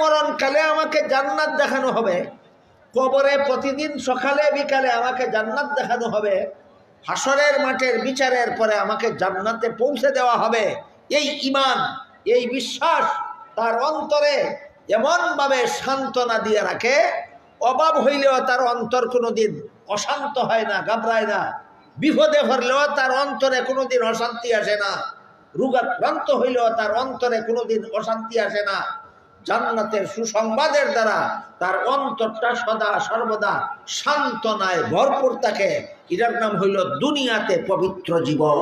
মরণকালে আমাকে জান্নাত দেখানো হবে, কবরে প্রতিদিন সকালে বিকালে আমাকে জান্নাত দেখানো হবে, হাসরের মাঠের বিচারের পরে আমাকে জান্নাতে পৌঁছে দেওয়া হবে, এই ঈমান, এই বিশ্বাস তার অন্তরে এমনভাবে সান্ত্বনা দিয়ে রাখে, অভাব হইলেও তার অন্তর কোনোদিন অশান্ত হয় না, ঘাবড়ায় না। বিপদে পড়লেও তার অন্তরে কোনোদিন অশান্তি আসে না, রোগাক্রান্ত হইলেও তার অন্তরে কোনোদিন অশান্তি আসে না। জান্নাতের সুসংবাদের দ্বারা তার অন্তরটা সদা সর্বদা সান্ত্বনায় ভরপুর থাকে। এটার নাম হইল দুনিয়াতে পবিত্র জীবন।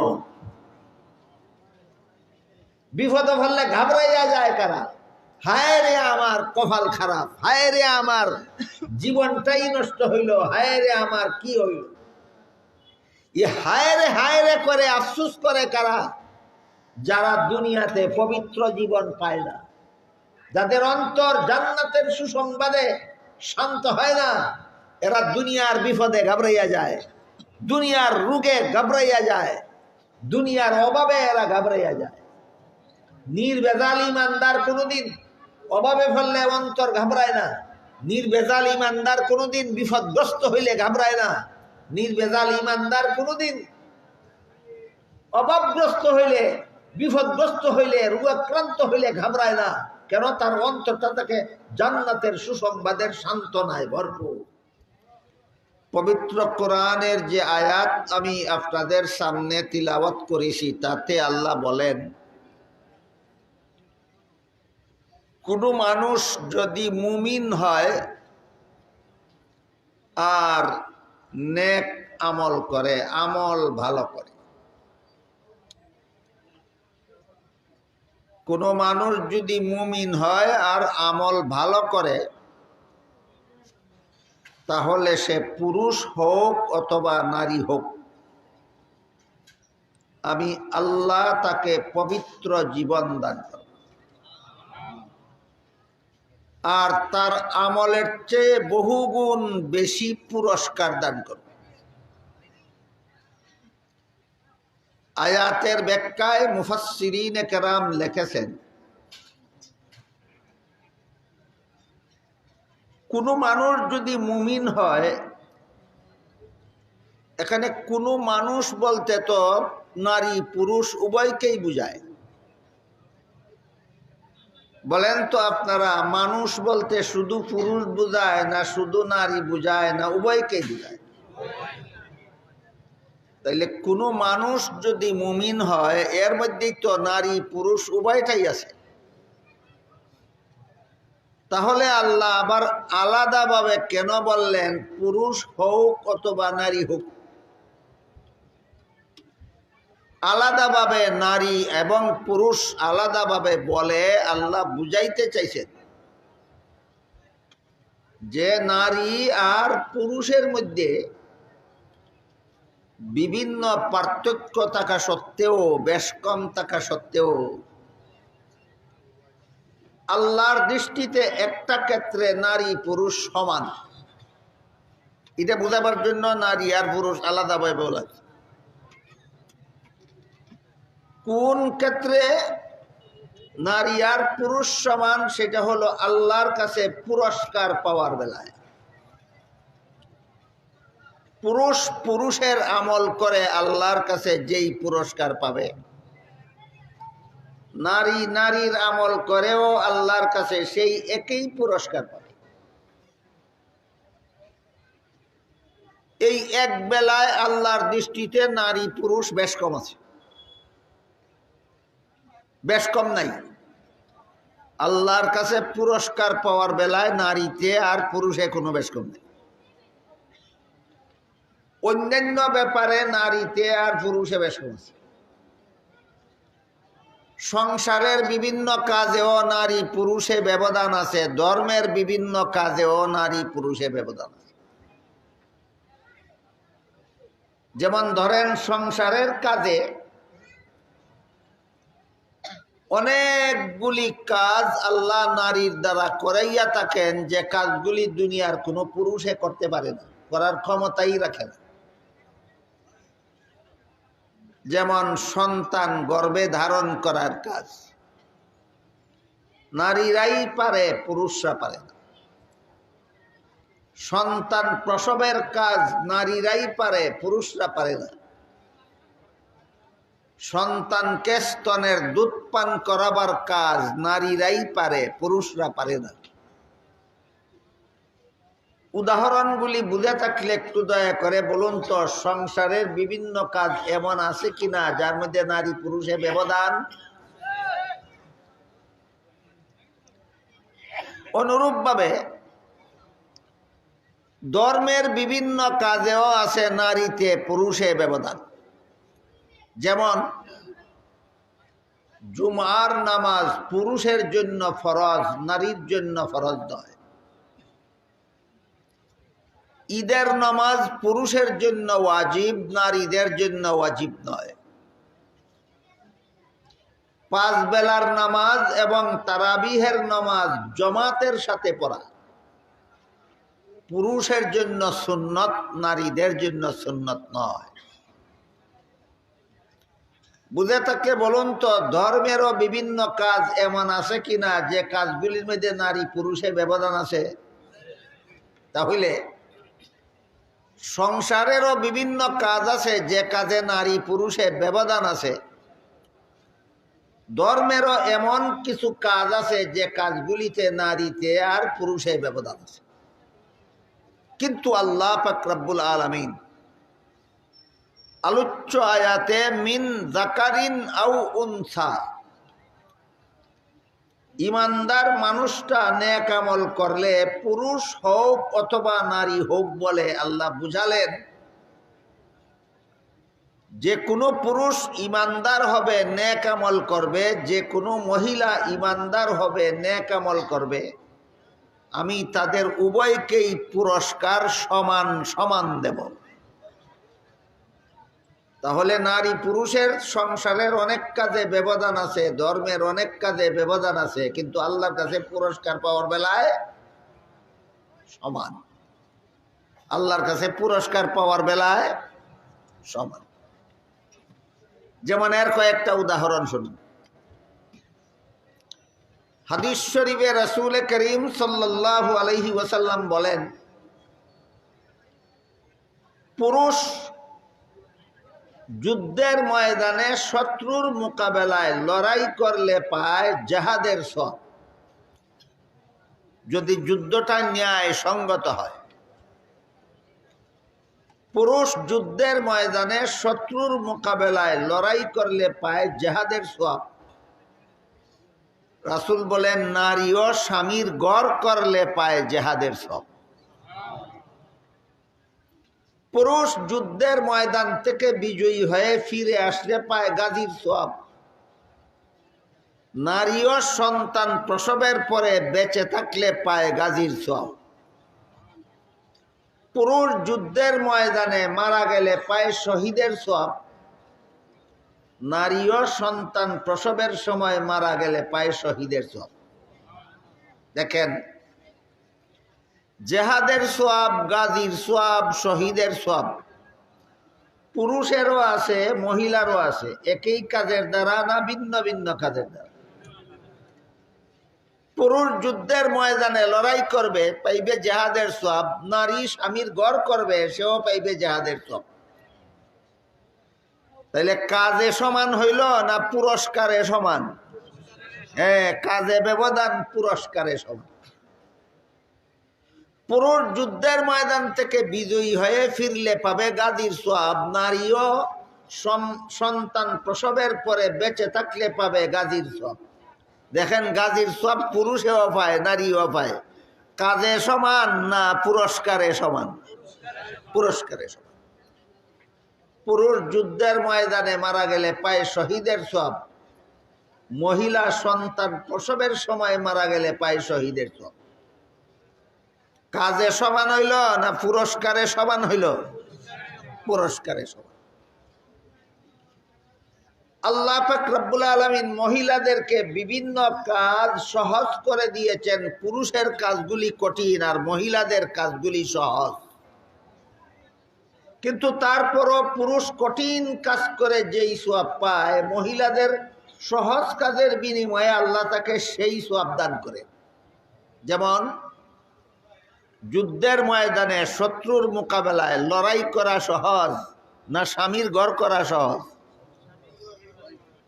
বিপদে পড়লে ঘাবড়াইয়া যায় কারা? হায় রে আমার কপাল খারাপ, হায় রে আমার জীবনটাই নষ্ট হইল, হায় রে আমার কি হইল। এ হায় রে করে আফসোস করে কারা? যারা দুনিয়াতে পবিত্র জীবন পায় না, যাদের অন্তর জান্নাতের সুসংবাদে শান্ত হয় না, এরা দুনিয়ার বিপদে ঘাবড়াইয়া যায়, দুনিয়ার রোগে ঘাবড়াইয়া যায়, দুনিয়ার অভাবে এরা ঘাবড়াইয়া যায়। নির্ভেজাল ইমানদার কোনোদিন অভাবে ফেললে অন্তর ঘাবড়ায় না, নির্ভেজাল ইমানদার কোনোদিন বিপদগ্রস্ত হইলে ঘাবড়ায় না, নির্ভেজাল ইমানদার কোনোদিন অভাবগ্রস্ত হইলে, বিপদগ্রস্ত হইলে, রোগাক্রান্ত হইলে ঘাবড়ায় না। কেন? তার অন্তরটা তাকে জান্নাতের সুসংবাদের সান্ত্বনায় ভরপুর। পবিত্র কোরআনের যে আয়াত আমি আপনাদের সামনে তিলাওয়াত করেছি, তাতে আল্লাহ বলেন, কোন মানুষ যদি মুমিন হয় আর নেক আমল করে, আমল ভালো করে, কোন মানুষ যদি মুমিন হয় আর আমল ভালো করে, তাহলে সে পুরুষ হোক অথবা নারী হোক, আমি আল্লাহ তাকে পবিত্র জীবন দান করব আর তার আমলের চেয়ে বহুগুণ বেশি পুরস্কার দান করব। আয়াতের ব্যাখ্যায় মুফাসসিরিনে কেরাম লিখেছেন, কোন মানুষ যদি মুমিন হয়, এখানে কোন মানুষ বলতে তো নারী পুরুষ উভয়কেই বুঝায়। বলেন তো আপনারা, মানুষ বলতে শুধু পুরুষ বুঝায় না শুধু নারী বুঝায় না উভয়কেই বুঝায়? তাইলে কোনো মানুষ যদি মুমিন হয়, এর মধ্যেই তো নারী পুরুষ উভয়টাই আছে। তাহলে আল্লাহ আবার আলাদাভাবে কেন বললেন পুরুষ হোক অথবা নারী হোক? আলাদাভাবে নারী এবং পুরুষ আলাদাভাবে বলে আল্লাহ বুঝাইতে চাইছেন যে নারী আর পুরুষের মধ্যে বিভিন্ন পার্থক্য থাকা সত্ত্বেও, বেশ কম থাকা সত্ত্বেও, আল্লাহর দৃষ্টিতে একটা ক্ষেত্রে নারী পুরুষ সমান। এটা বোঝাবার জন্য নারী আর পুরুষ আলাদাভাবে বলা। কোন ক্ষেত্রে নারী আর পুরুষ সমান? সেটা হলো আল্লাহর কাছে পুরস্কার পাওয়ার বেলায়। পুরুষ পুরুষের আমল করে আল্লাহর কাছে যেই পুরস্কার পাবে, নারী নারীর আমল করেও আল্লাহর কাছে সেই একই পুরস্কার পাবে। এই এক বেলায় আল্লাহর দৃষ্টিতে নারী পুরুষ বেশ কম আছে, বেশ কম নাই। আল্লাহর কাছে পুরস্কার পাওয়ার বেলায় নারীতে আর পুরুষে কোনো বেশ কম নেই। অন্যান্য ব্যাপারে নারীতে আর পুরুষে বেশ কম আছে। সংসারের বিভিন্ন কাজেও নারী পুরুষে ব্যবধান আছে, ধর্মের বিভিন্ন কাজেও নারী পুরুষে ব্যবধান আছে। যেমন ধরেন, সংসারের কাজে অনেকগুলি কাজ আল্লাহ নারীর দ্বারা করাইয়া থাকেন, যে কাজগুলি দুনিয়ার কোনো পুরুষে করতে পারে না, করার ক্ষমতাই রাখে না। যেমন সন্তান গর্ভে ধারণ করার কাজ, নারীরাই পারে, পুরুষরা পারে না। সন্তান প্রসবের কাজ নারীরাই পারে, পুরুষরা পারে না। সন্তানকে স্তনের দুধ পান করাবার কাজ নারীরাই পারে, পুরুষরা পারে না। উদাহরণগুলি বুঝে থাকলে একটু দয়া করে বলুন তো, সংসারের বিভিন্ন কাজ এমন আছে কিনা যার মধ্যে নারী পুরুষে ব্যবধান? অনুরূপভাবে ধর্মের বিভিন্ন কাজেও আছে নারীতে পুরুষে ব্যবধান। যেমন জুমার নামাজ পুরুষের জন্য ফরজ, নারীর জন্য ফরজ নয়। ঈদের নামাজ পুরুষের জন্য ওয়াজিব, নারীদের জন্য ওয়াজিব নয়। 5 বেলার নামাজ এবং তারাবিহের নামাজ জামাতের সাথে পড়া পুরুষের জন্য সুন্নত, নারীদের জন্য সুন্নত নয়। বুঝে থাকলে বলুন তো, ধর্মেরও বিভিন্ন কাজ এমন আছে কিনা যে কাজগুলির মধ্যে নারী পুরুষের ব্যবধান আছে? তাহলে সংসারেরও বিভিন্ন কাজ আছে যে কাজে নারী পুরুষের ব্যবধান আছে। ধর্মেরও এমন কিছু কাজ আছে যে কাজগুলিতে নারীতে আর পুরুষের ব্যবধান আছে। কিন্তু আল্লাহ পাক রব্বুল আলামিন আলোচ্য আয়াতে মিন যাকারিন আও উনসা, ইমানদার মানুষটা নেক আমল করলে পুরুষ হোক অথবা নারী হোক বলে আল্লাহ বুঝালেন যে কোনো পুরুষ ইমানদার হবে, নেক আমল করবে, যে কোনো মহিলা ইমানদার হবে, নেক আমল করবে, আমি তাদের উভয়কেই পুরস্কার সমান সমান দেব। তাহলে নারী পুরুষের সংসারের অনেক কাজে ব্যবধান আছে, ধর্মের অনেক কাজে ব্যবধান আছে, কিন্তু আল্লাহর কাছে পুরস্কার পাওয়ার বেলায় সমান। আল্লাহর কাছে পুরস্কার পাওয়ার বেলায় সমান। যেমন এর কয়েকটা উদাহরণ শুনুন। হাদিস শরীফে রাসূল করিম সাল্লাল্লাহু আলাইহি ওয়াসাল্লাম বলেন, পুরুষ যুদ্ধের ময়দানে শত্রুর মোকাবেলায় লড়াই করলে পায় জিহাদের সওয়াব, যদি যুদ্ধটা ন্যায় সঙ্গত হয়। পুরুষ যুদ্ধের ময়দানে শত্রুর মোকাবেলায় লড়াই করলে পায় জিহাদের সওয়াব। রাসূল বলেন, নারীও স্বামীর গড় করলে পায় জিহাদের সওয়াব। পুরুষ যুদ্ধের ময়দান থেকে বিজয়ী হয়ে ফিরে আসলে পায় গাজীর সওয়াব। নারীও সন্তান প্রসবের পরে বেঁচে থাকলে পায় গাজীর সওয়াব। পুরুষ যুদ্ধের ময়দানে মারা গেলে পায় শহীদের সওয়াব। নারীও সন্তান প্রসবের সময় মারা গেলে পায় শহীদের সওয়াব। দেখেন, জিহাদের সওয়াব, গাজীর সওয়াব, শহীদের সওয়াব পুরুষেরও আছে, মহিলারও আছে। একই কাজের দ্বারা না ভিন্ন ভিন্ন কাজের দ্বারা? পুরুষ যুদ্ধের ময়দানে লড়াই করবে, পাইবে জিহাদের সওয়াব। নারী স্বামীর গড় করবে, সেও পাইবে জিহাদের সওয়াব। তাইলে কাজে সমান হইল না পুরস্কারে সমান? হ্যাঁ, কাজে ব্যবধান, পুরস্কারে সমান। পুরুষ যুদ্ধের ময়দান থেকে বিজয়ী হয়ে ফিরলে পাবে গাজীর সওয়াব। নারীও সন্তান প্রসবের পরে বেঁচে থাকলে পাবে গাজীর সওয়াব। দেখেন, গাজীর সওয়াব পুরুষেও পায়, নারীও পায়। কাজে সমান না পুরস্কারে সমান? পুরস্কারে সমান। পুরুষ যুদ্ধের ময়দানে মারা গেলে পায় শহীদের সওয়াব। মহিলা সন্তান প্রসবের সময় মারা গেলে পায় শহীদের সওয়াব। কাজে সমান হইল না পুরস্কারে সমান হইল? পুরস্কারে সমান। আল্লাহ পাক রব্বুল আলামিন মহিলাদেরকে বিভিন্ন কাজ সহজ করে দিয়েছেন। পুরুষের কাজগুলি কঠিন আর মহিলাদের কাজগুলি সহজ। কিন্তু তারপরও পুরুষ কঠিন কাজ করে যেই সওয়াব পায়, মহিলাদের সহজ কাজের বিনিময়ে আল্লাহ তাকে সেই সওয়াব দান করে। যেমন যুদ্ধের ময়দানে শত্রুর মোকাবেলায় লড়াই করা সহজ না স্বামীর ঘর করা সহজ?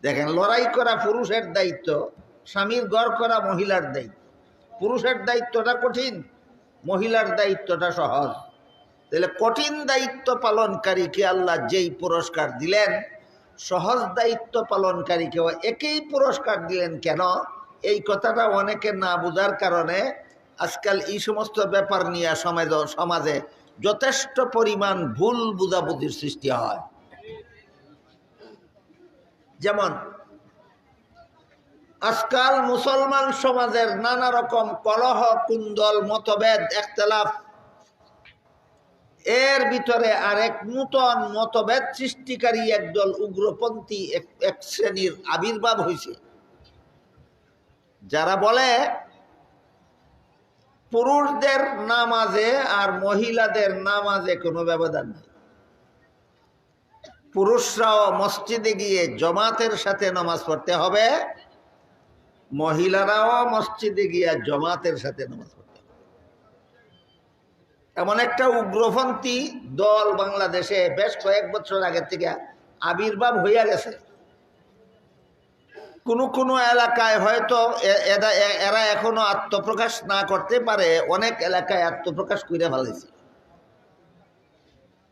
দেখেন, লড়াই করা পুরুষের দায়িত্ব, স্বামীর ঘর করা মহিলার দায়িত্ব। পুরুষের দায়িত্বটা কঠিন, মহিলার দায়িত্বটা সহজ। তাহলে কঠিন দায়িত্ব পালনকারীকে আল্লাহ যেই পুরস্কার দিলেন, সহজ দায়িত্ব পালনকারীকেও একই পুরস্কার দিলেন কেন? এই কথাটা অনেকে না বোঝার কারণে আজকাল এই সমস্ত ব্যাপার নিয়ে সমাজে যথেষ্ট পরিমাণ ভুল বুঝাবুঝির সৃষ্টি হয়। যেমন আজকাল মুসলমান সমাজের নানা রকম কলহ, কুন্দল, মতভেদ, একতলাফ, এর ভিতরে আরেক নূতন মতভেদ সৃষ্টিকারী একদল উগ্রপন্থী এক শ্রেণীর আবির্ভাব হয়েছে, যারা বলে পুরুষদের নামাজে আর মহিলাদের নামাজে কোনো ব্যবধান নেই। পুরুষরাও মসজিদে গিয়ে জামাতের সাথে নামাজ পড়তে হবে, মহিলারাও মসজিদে গিয়ে জামাতের সাথে নামাজ পড়তে হবে। এমন একটা উগ্রপন্থী দল বাংলাদেশে বেশ কয়েক বছর আগে থেকে আবির্ভাব হইয়া গেছে। কোনো এলাকায় হয়তো এরা এখনো আত্মপ্রকাশ না করতে পারে, অনেক এলাকায় আত্মপ্রকাশ করে ফেলেছে।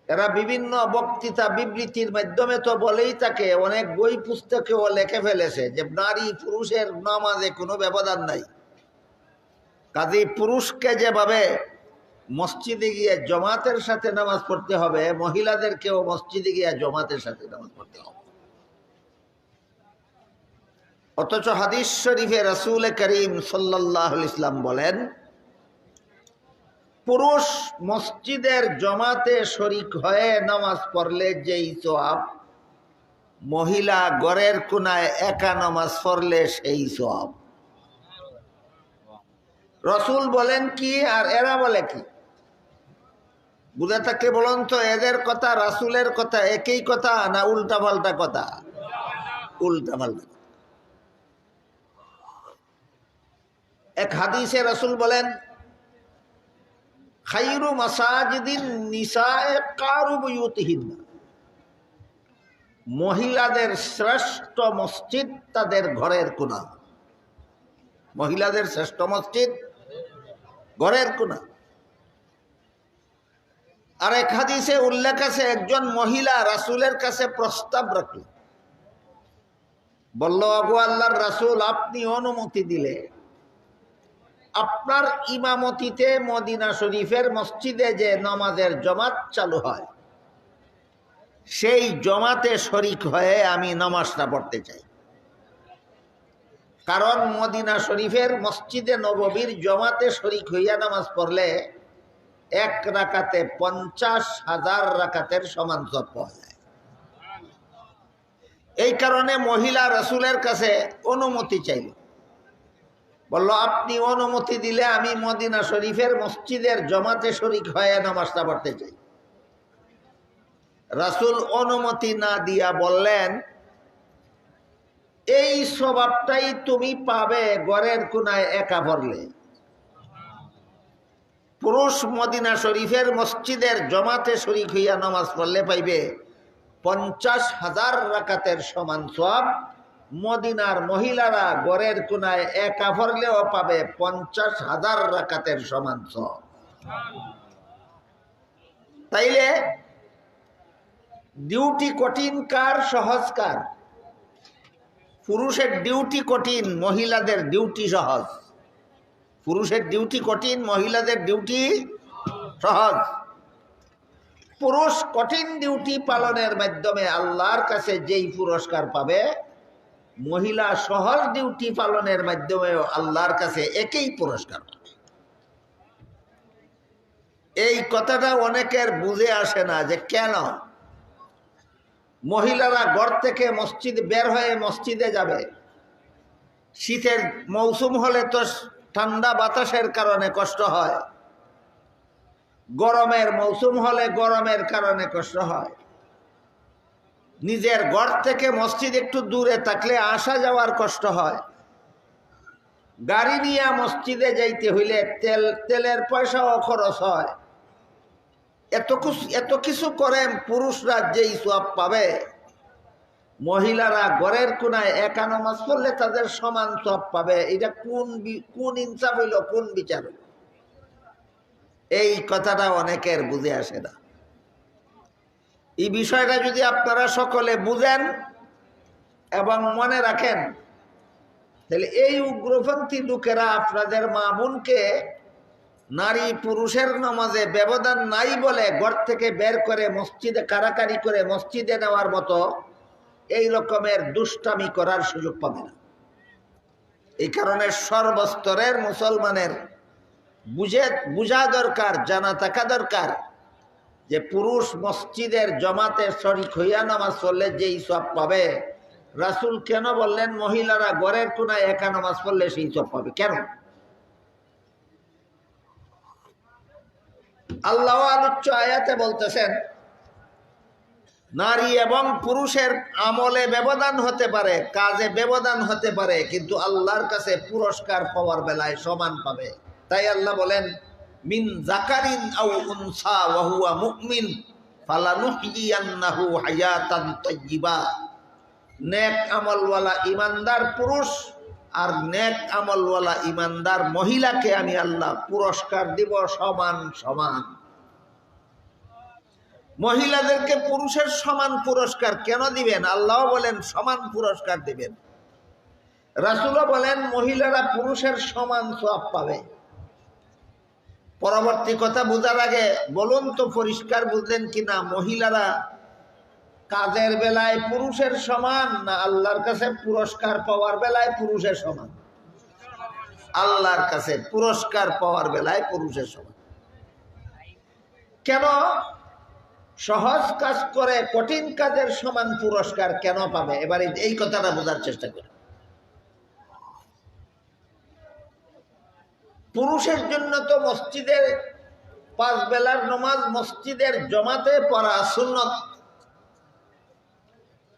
এরা বিভিন্ন বক্তৃতা বিবৃতির মাধ্যমে তো বলেই থাকে, অনেক বই পুস্তকেও লেখে ফেলেছে যে নারী পুরুষের নামাজে কোনো ব্যবধান নাই। কাজেই পুরুষকে যেভাবে মসজিদে গিয়ে জামাতের সাথে নামাজ পড়তে হবে, মহিলাদেরকেও মসজিদে গিয়ে জামাতের সাথে নামাজ পড়তে হবে। অথচ হাদিস শরীফে রাসূল করিম সাল্লাল্লাহু আলাইহি ওয়াসাল্লাম বলেন, পুরুষ মসজিদের জামাতে শরীক হয়ে নামাজ পড়লে যেই সওয়াব, মহিলা ঘরের কোনায় একা নামাজ পড়লে সেই সওয়াব। রাসূল বলেন কি আর এরা বলে কি? বুঝে থাকলে বলুন তো, এদের কথা রাসূলের কথা একই কথা না উল্টা পাল্টা কথা? উল্টা পাল্টা। এক হাদিসে রাসূল বলেন, খায়রু মাসাজিদিন নিসায়ে কারু বুয়ুতিহিন্না, মহিলাদের শ্রেষ্ঠ মসজিদ তাদের ঘরের কোণা। মহিলাদের শ্রেষ্ঠ মসজিদ ঘরের কোণা। আর এক হাদিসে উল্লেখ আছে, একজন মহিলা রাসূলের কাছে প্রস্তাব রাখল, বলল, আবু আল্লাহর রাসূল, আপনি অনুমতি দিলে আপনার ইমামতিতে মদিনা শরীফের মসজিদে যে নামাজের জামাত চালু হয়, সেই জামাতে শরীক হয়ে আমি নামাজটা পড়তে চাই। কারণ মদিনা শরীফের মসজিদে নববীর জামাতে শরীক হইয়া নামাজ পড়লে এক রাকাতে 50,000 রাকাতের সমান সওয়াব পাওয়া যায়। এই কারণে মহিলা রাসূলের কাছে অনুমতি চাইল, বলল, আপনি অনুমতি দিলে আমি মদিনা শরীফের মসজিদের জামাতে শরীক হয়ে নামাজটা পড়তে চাই। রাসূল অনুমতি না দিয়া বললেন, এই স্বভাবটাই তুমি পাবে ঘরের কোনায় একা পড়লে। পুরুষ মদিনা শরীফের মসজিদের জামাতে শরীক হইয়া নামাজ পড়লে পাইবে 50,000 রাকাতের সমান সওয়াব। মদিনার মহিলারা ঘরের কোনায় একা পড়লেও পাবে 50,000 রাকাতের সমান সওয়াব। তাইলে ডিউটি কঠিন কার, সহজ কার? পুরুষের ডিউটি কঠিন, মহিলাদের ডিউটি সহজ। পুরুষের ডিউটি কঠিন, মহিলাদের ডিউটি সহজ। পুরুষ কঠিন ডিউটি পালনের মাধ্যমে আল্লাহর কাছে যেই পুরস্কার পাবে, মহিলা সহজ ডিউটি পালনের মাধ্যমেও আল্লাহর কাছে একই পুরস্কার পাবে। এই কথাটা অনেকের বুঝে আসে না যে কেন মহিলারা ঘর থেকে মসজিদ বের হয়ে মসজিদে যাবে। শীতের মৌসুম হলে তো ঠান্ডা বাতাসের কারণে কষ্ট হয়, গরমের মৌসুম হলে গরমের কারণে কষ্ট হয়। নিজের ঘর থেকে মসজিদ একটু দূরে থাকলে আসা যাওয়ার কষ্ট হয়, গাড়ি নিয়ে মসজিদে যাইতে হইলে তেলের পয়সাও খরচ হয়, এত কিছু করেন, পুরুষরা যেই সওয়াব পাবে, মহিলারা ঘরের কোনায় একা নামাজ পড়লে তাদের সমান সওয়াব পাবে। এটা কোন ইনসাফ হইল, কোন বিচার হইল? এই কথাটা অনেকের বুঝে আসে না। এই বিষয়টা যদি আপনারা সকলে বুঝেন এবং মনে রাখেন, তাহলে এই উগ্রপন্থী লোকেরা আপনাদের মা বোনকে নারী পুরুষের নামাজে ব্যবধান নাই বলে ঘর থেকে বের করে মসজিদে কারাকারি করে মসজিদে নেওয়ার মতো এই রকমের দুষ্টামি করার সুযোগ পাবে না। এই কারণে সর্বস্তরের মুসলমানের বুঝা দরকার, জানা থাকা দরকার যে পুরুষ মসজিদের জমাতে শরীক হইয়া নামাজ পড়লে যেই সওয়াব পাবে, রাসূল কেন বললেন মহিলারা ঘরের কোনায় একা নামাজ পড়লে সেই সওয়াব পাবে? কেন? আল্লাহ আলোচ্য আয়াতে বলতেছেন, নারী এবং পুরুষের আমলে ব্যবধান হতে পারে, কাজে ব্যবধান হতে পারে, কিন্তু আল্লাহর কাছে পুরস্কার পাওয়ার বেলায় সমান পাবে। তাই আল্লাহ বলেন, মিন যাকারিন আও উনসা ওয়া হুয়া মুমিন ফালানুহয়িয়ান্নাহু হায়াতান তাইয়্যিবা। নেক আমলওয়ালা ইমানদার পুরুষ আর নেক আমলওয়ালা ইমানদার মহিলাকে আমি আল্লাহ পুরস্কার দিব সমান সমান। মহিলাদেরকে পুরুষের সমান পুরস্কার কেন দিবেন? আল্লাহ বলেন সমান পুরস্কার দিবেন, রাসূলও বলেন মহিলারা পুরুষের সমান সওয়াব পাবে। পরবর্তী কথা বোঝার আগে বলুন তো, পরিষ্কার বুঝলেন কিনা, মহিলারা কাজের বেলায় পুরুষের সমান না আল্লাহর কাছে পুরস্কার পাওয়ার বেলায় পুরুষের সমান? আল্লাহর কাছে পুরস্কার পাওয়ার বেলায় পুরুষের সমান। কেন? সহজ কাজ করে কঠিন কাজের সমান পুরস্কার কেন পাবে? এবারে এই কথাটা বোঝার চেষ্টা করি। পুরুষের জন্য তো মসজিদের 5 বেলার নামাজ মসজিদের জমাতে পড়া সুন্নত,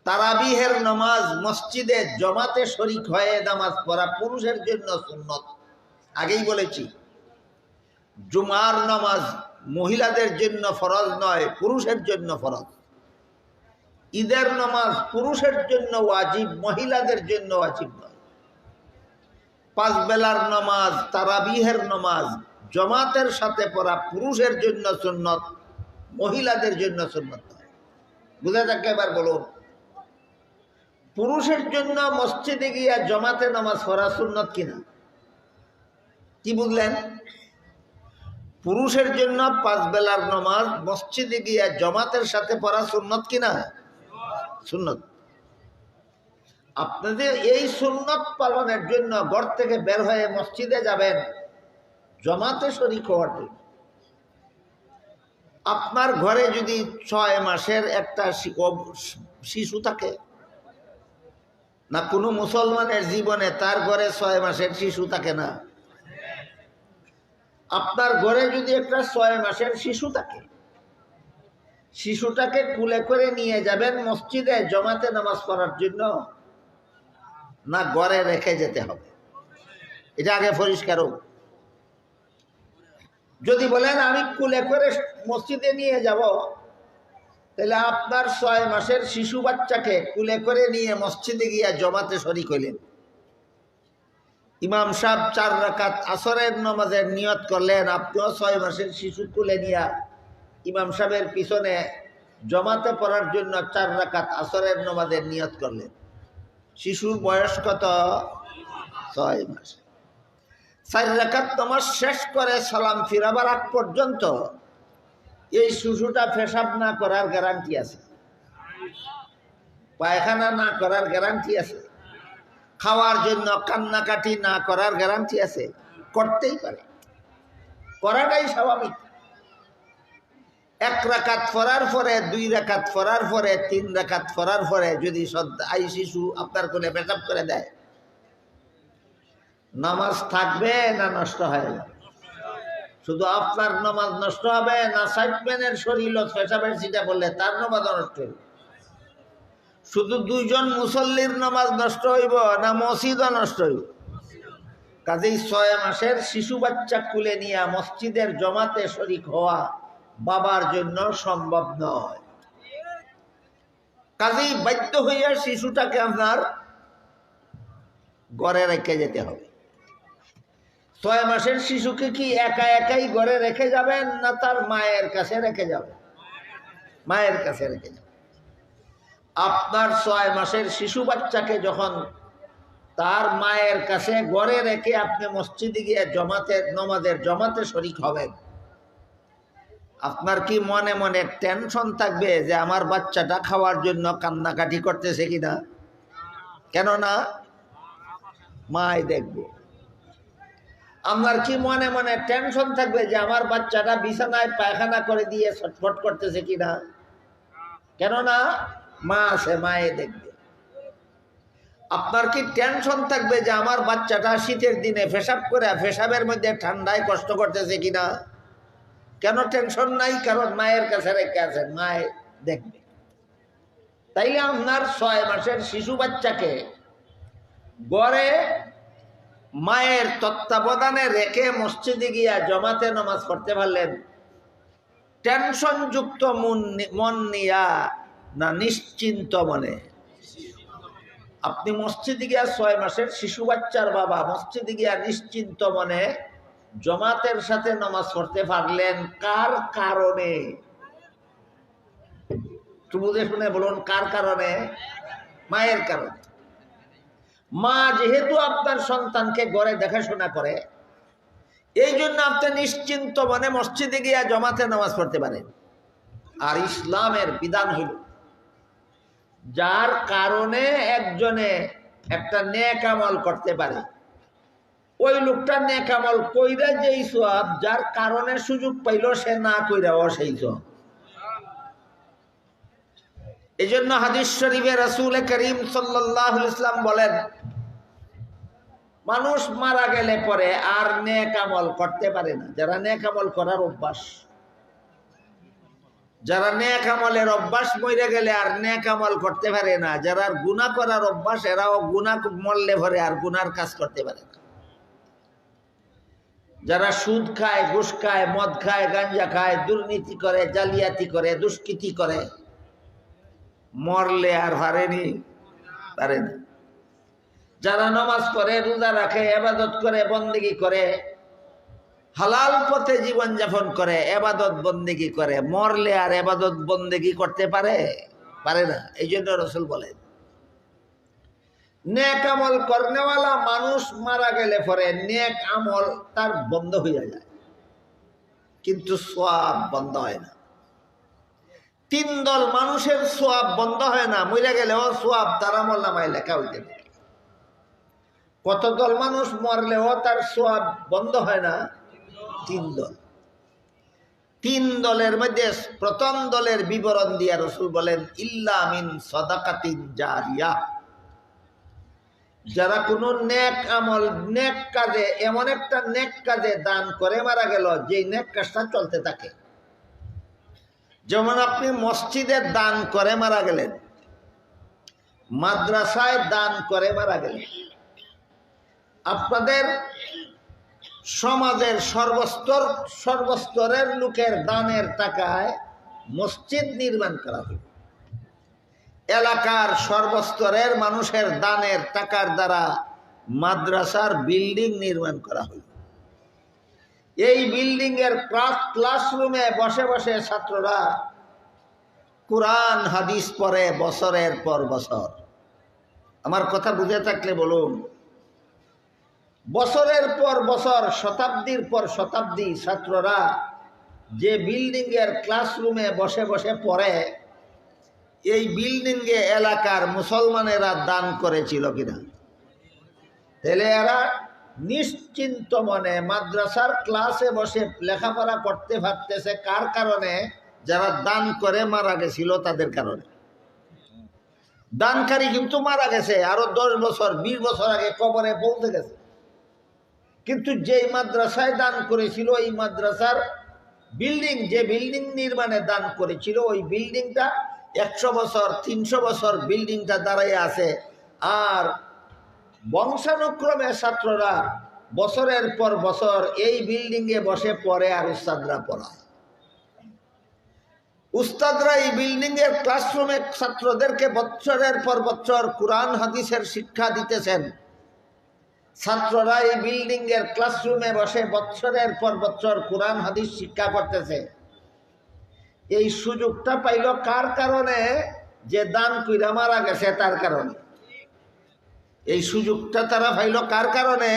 তারাবিহের নামাজ মসজিদে জমাতে শরীক হয়ে নামাজ পড়া পুরুষের জন্য সুন্নত। আগেই বলেছি, জুমার নামাজ মহিলাদের জন্য ফরজ নয়, পুরুষের জন্য ফরজ। ঈদের নামাজ পুরুষের জন্য ওয়াজিব, মহিলাদের জন্য ওয়াজিব নয়। 5 বেলার নামাজ, তারাবিহের নামাজ জমাতের সাথে পড়া পুরুষের জন্য সুন্নত, মহিলাদের জন্য সুন্নত নয়। বুঝে থাকলে এবার বলুন, পুরুষের জন্য মসজিদে গিয়া জমাতে নামাজ পড়া সুন্নত কিনা? কি বুঝলেন? পুরুষের জন্য 5 বেলার নামাজ মসজিদে গিয়া জমাতের সাথে পড়া সুন্নত কিনা? সুন্নত। আপনাদের এই সুন্নত পালনের জন্য ঘর থেকে বের হয়ে মসজিদে যাবেন জমাতে শরীক হওয়ার জন্য। আপনার ঘরে যদি 6 মাসের একটা শিশু থাকে, না কোনো মুসলমানের জীবনে তার ঘরে 6 মাসের শিশু থাকে না? আপনার ঘরে যদি একটা 6 মাসের শিশু থাকে, শিশুটাকে কুলে করে নিয়ে যাবেন মসজিদে জমাতে নামাজ পড়ার জন্য, না ঘরে রেখে যেতে হবে? এটা আগে পরিষ্কার হোক। যদি বলেন আমি কুলে করে মসজিদে নিয়ে যাব, তাহলে আপনার 6 মাসের শিশু বাচ্চাকে কুলে করে নিয়ে মসজিদে গিয়া জমাতে শরীক হইলেন। ইমাম সাহেব 4 রাকাত আসরের নামাজের নিয়ত করলেন, আপনিও 6 মাসের শিশু কুলে নিয়া ইমাম সাহেবের পিছনে জমাতে পড়ার জন্য 4 রাকাত আসরের নামাজের নিয়ত করলেন। শিশুর বয়স কত? 6 মাস। 4 রাকাত নামাজ শেষ করে সালাম ফিরাবার আগ পর্যন্ত এই শিশুটা পেশাব না করার গ্যারান্টি আছে? পায়খানা না করার গ্যারান্টি আছে? খাওয়ার জন্য কান্নাকাটি না করার গ্যারান্টি আছে? করতেই পারে, করাটাই স্বাভাবিক। 1 রাকাত পড়ার পরে, 2 রাকাত পড়ার পরে, 3 রাকাত পড়ার পরে যদি এই শিশু আপনার কোলে পেশাব করে দেয়, নামাজ থাকবে না নষ্ট হয়ে যাবে? শুধু আপনার নামাজ নষ্ট হবে না, সাইডম্যানের শরীর পেশাবের চিটা বললে তার নামাজ নষ্ট হবে? শুধু দুইজন মুসল্লির নামাজ নষ্ট হইব না মসজিদও নষ্ট হইব? কাজেই 6 মাসের শিশু বাচ্চা কুলে নিয়ে মসজিদের জমাতে শরীক হওয়া বাবার জন্য সম্ভব নয়। কাজেই বাধ্য হইয়া শিশুটাকে আপনার ঘরে রেখে যেতে হবে। 6 মাসের শিশুকে কি একা একাই ঘরে রেখে যাবেন না তার মায়ের কাছে রেখে যাবেন? মায়ের কাছে রেখে যাবেন। আপনার 6 মাসের শিশু বাচ্চাকে যখন তার মায়ের কাছে ঘরে রেখে আপনি মসজিদে গিয়ে নামাজের জমাতে শরীক হবেন, আপনার কি মনে মনে টেনশন থাকবে যে আমার বাচ্চাটা খাওয়ার জন্য কান্নাকাটি করতেছে কিনা? কেননা মাই দেখব। আপনার কি মনে মনে টেনশন থাকবে যে আমার বাচ্চাটা বিছানায় পায়খানা করে দিয়ে ছটফট করতেছে কিনা? কেননা মা আছে, মায়ে দেখবে। আপনার কি টেনশন থাকবে যে আমার বাচ্চাটা শীতের দিনে পেশাব করে পেশাবের মধ্যে ঠান্ডায় কষ্ট করতেছে কিনা? কেন টেনশন নাই? কারণ মায়ের কাছে রেখে আছেন, মায়ে দেখবে। তাইলে আপনার 6 মাসের শিশু বাচ্চাকে ঘরে মায়ের তত্ত্বাবধানে রেখে মসজিদে গিয়া জমাতে নামাজ পড়তে পারলেন টেনশন যুক্ত মন নিয়া না নিশ্চিন্ত মনে? আপনি মসজিদে গিয়া 6 মাসের শিশু বাচ্চার বাবা মসজিদে গিয়া নিশ্চিন্ত মনে জমাতের সাথে নামাজ পড়তে পারলেন কার কারণে? একটু বুঝে শুনে বলুন, কার কারণে? মায়ের কারণে। মা যেহেতু আপনার সন্তানকে ঘরে দেখাশোনা করে, এই জন্য আপনি নিশ্চিন্ত মনে মসজিদে গিয়া জমাতে নামাজ পড়তে পারেন। আর ইসলামের বিধান হইল যার কারণে একজনে একটা নেক আমল করতে পারে, ওই লোকটা নেক আমল কইরা যেই সওয়াব যার কারণে সুযোগ পাইল সে না কইরাও সেই সওয়াব। এই জন্য হাদিস শরীফে রাসূল করিম সাল্লাল্লাহু আলাইহি ওয়াসাল্লাম বলেন, মানুষ মারা গেলে পরে আর নেক আমল করতে পারে না। যারা নেক আমল করার অভ্যাস, যারা নেক আমলের অভ্যাস মরে গেলে আর নেক আমল করতে পারে না, যারা গুনাহ করার অভ্যাস এরাও গুনাহ মরলে পরে আর গুনার কাজ করতে পারে না। যারা সুদ খায়, ঘুষ খায়, মদ খায়, গাঞ্জা খায়, দুর্নীতি করে, জালিয়াতি করে, দুষ্কৃতি করে, মরলে আর পারে না। যারা নামাজ পড়ে, রোজা রাখে, ইবাদত করে, বন্দেগী করে, হালাল পথে জীবন যাপন করে, ইবাদত বন্দেগী করে, মরলে আর ইবাদত বন্দেগী করতে পারে না। এই জন্য রাসূল বলেন, নেক আমল করনেওয়ালা মানুষ মারা গেলে পরে নেক আমল তার বন্ধ হয়ে যায়, কিন্তু সওয়াব বন্ধ হয় না। 3 দল মানুষের সওয়াব বন্ধ হয় না, মরে গেলেও সওয়াব তার আমলনামায় লেখা হইতে থাকে। কত দল মানুষ মরলেও তার সওয়াব বন্ধ হয় না? 3 দল। 3 দলের মধ্যে প্রথম দলের বিবরণ দিয়া রাসূল বলেন, ইল্লা মিন সাদাকাতিন জারিয়া। যারা কোনো নেক আমল, নেক কাজে, এমন একটা নেক কাজে দান করে মারা গেল যে নেক কাজটা চলতে থাকে। যেমন আপনি মসজিদে দান করে মারা গেলেন, মাদ্রাসায় দান করে মারা গেলেন, আপনাদের সমাজের সর্বস্তরের লোকের দানের টাকায় মসজিদ নির্মাণ করা হল, এলাকার সর্বস্তরের মানুষের দানের টাকার দ্বারা মাদ্রাসার বিল্ডিং নির্মাণ করা হল। এই বিল্ডিং এর ক্লাসরুমে বসে বসে ছাত্ররা কোরআন হাদিস পড়ে বছরের পর বছর। আমার কথা বুঝে থাকলে বলুন, বছরের পর বছর, শতাব্দীর পর শতাব্দী ছাত্ররা যে বিল্ডিং এর ক্লাসরুমে বসে বসে পড়ে, এই বিল্ডিং এ এলাকার মুসলমানেরা দান করেছিল কিনা? তাহলে এরা নিশ্চিন্ত মনে মাদ্রাসার ক্লাসে বসে লেখাপড়া করতে পারতেছে কার কারণে? যারা দান করে মারা গেছিল তাদের কারণে। দানকারী কিন্তু মারা গেছে, আরো 10 বছর 20 বছর আগে কবরে পৌঁছে গেছে, কিন্তু যেই মাদ্রাসায় দান করেছিল, এই মাদ্রাসার বিল্ডিং, যে বিল্ডিং নির্মাণে দান করেছিল, ওই বিল্ডিংটা 100 বছর 300 বছর বিল্ডিংটা দাঁড়ায় আছে, আর বংশানুক্রমে ছাত্ররা বছরের পর বছর এই বিল্ডিংয়ে বসে পড়ে আর উস্তাদরা পড়ায়। উস্তাদরা এই বিল্ডিংয়ের ক্লাসরুমে ছাত্রদেরকে বছরের পর বছর কোরআন হাদিসের শিক্ষা দিতেছেন। ছাত্ররা এই বিল্ডিংয়ের ক্লাসরুমে বসে বছরের পর বছর কোরআন হাদিস শিক্ষা করতেছে। এই সুযোগটা পাইল কার কারণে? যে দান কইরা মারা গেছে তার কারণে। এই সুযোগটা তারা পাইল কার কারণে?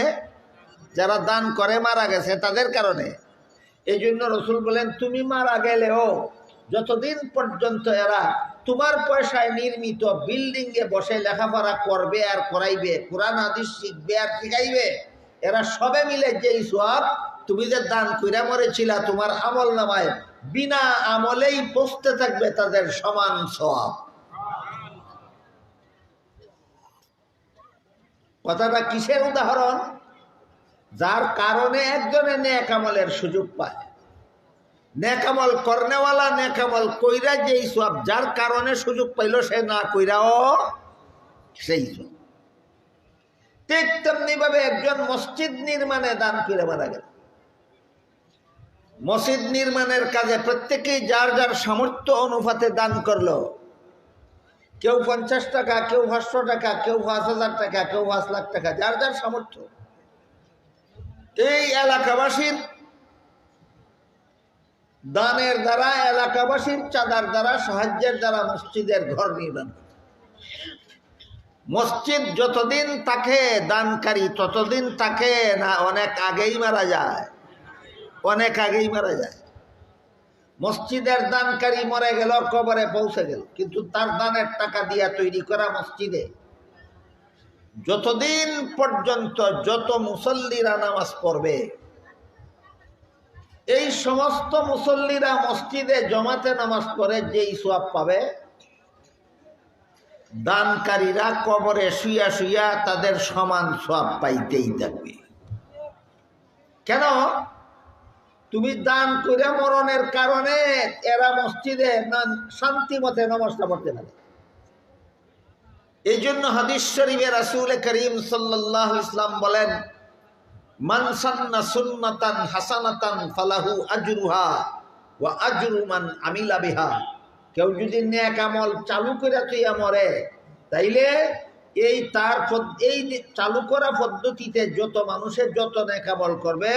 যারা দান করে মারা গেছে তাদের কারণে। এই জন্য রসুল বলেন, তুমি মারা গেলেও যতদিন পর্যন্ত এরা তোমার পয়সায় নির্মিত বিল্ডিংয়ে বসে লেখাপড়া করবে আর করাইবে, কোরআন হাদিস শিখবে আর শিখাইবে, এরা সবে মিলে যেই সওয়াব তুমি যে দান কইরা মরেছিলা তোমার আমল নামায় বিনা আমলেই পৌঁছতে থাকবে তাদের সমান সওয়াব। কথাটা কিসের উদাহরণ? যার কারণে একজনে নেক আমলের সুযোগ পায়। নেক আমল করনেওয়ালা নেক আমল কইরা যেই সওয়াব, যার কারণে সুযোগ পাইল সে না কইরাও সেই সওয়াব। ঠিক তেমনি ভাবে একজন মসজিদ নির্মাণে দান করে মারা গেল। মসজিদ নির্মাণের কাজে প্রত্যেকেই যার যার সামর্থ্য অনুপাতে দান করলো। কেউ 50 টাকা, কেউ 500 টাকা, কেউ 5000 টাকা, কেউ 5 লাখ টাকা, যার যার সামর্থ্য। এই এলাকাবাসীর দানের দ্বারা, এলাকাবাসীর চাঁদার দ্বারা, সাহায্যের দ্বারা মসজিদের ঘর নির্মাণ। মসজিদ যতদিন তাকে দানকারী ততদিন তাকে না অনেক আগেই মারা যায়, অনেক আগেই মারা যায়। মসজিদের দানকারী মরে গেল, কবরে পৌঁছে গেল, কিন্তু তার দানের টাকা দিয়া তৈরি করা মসজিদে যতদিন পর্যন্ত যত মুসল্লিরা নামাজ পড়বে, এই সমস্ত মুসল্লিরা মসজিদে জমাতে নামাজ পড়ে যেই সওয়াব পাবে, দানকারীরা কবরে শুইয়া শুইয়া তাদের সমান সওয়াব পাইতেই থাকবে। কেন? তুমি দান করে মরণের কারণে এরা মসজিদে শান্তি মতে নামাজটা পড়তে পারে। এই জন্য হাদিস শরীফে রাসূল করিম সাল্লাল্লাহু আলাইহি ওয়াসাল্লাম বলেন, মান সান্না সুন্নাতান হাসানাতান ফালাহু আজরুহা ওয়া আজরু মান আমিলা বিহা। কেউ যদি নেক আমল চালু করে তুইয়া মরে, তাইলে এই তার এই চালু করা পদ্ধতিতে যত মানুষের যত নেক আমল করবে,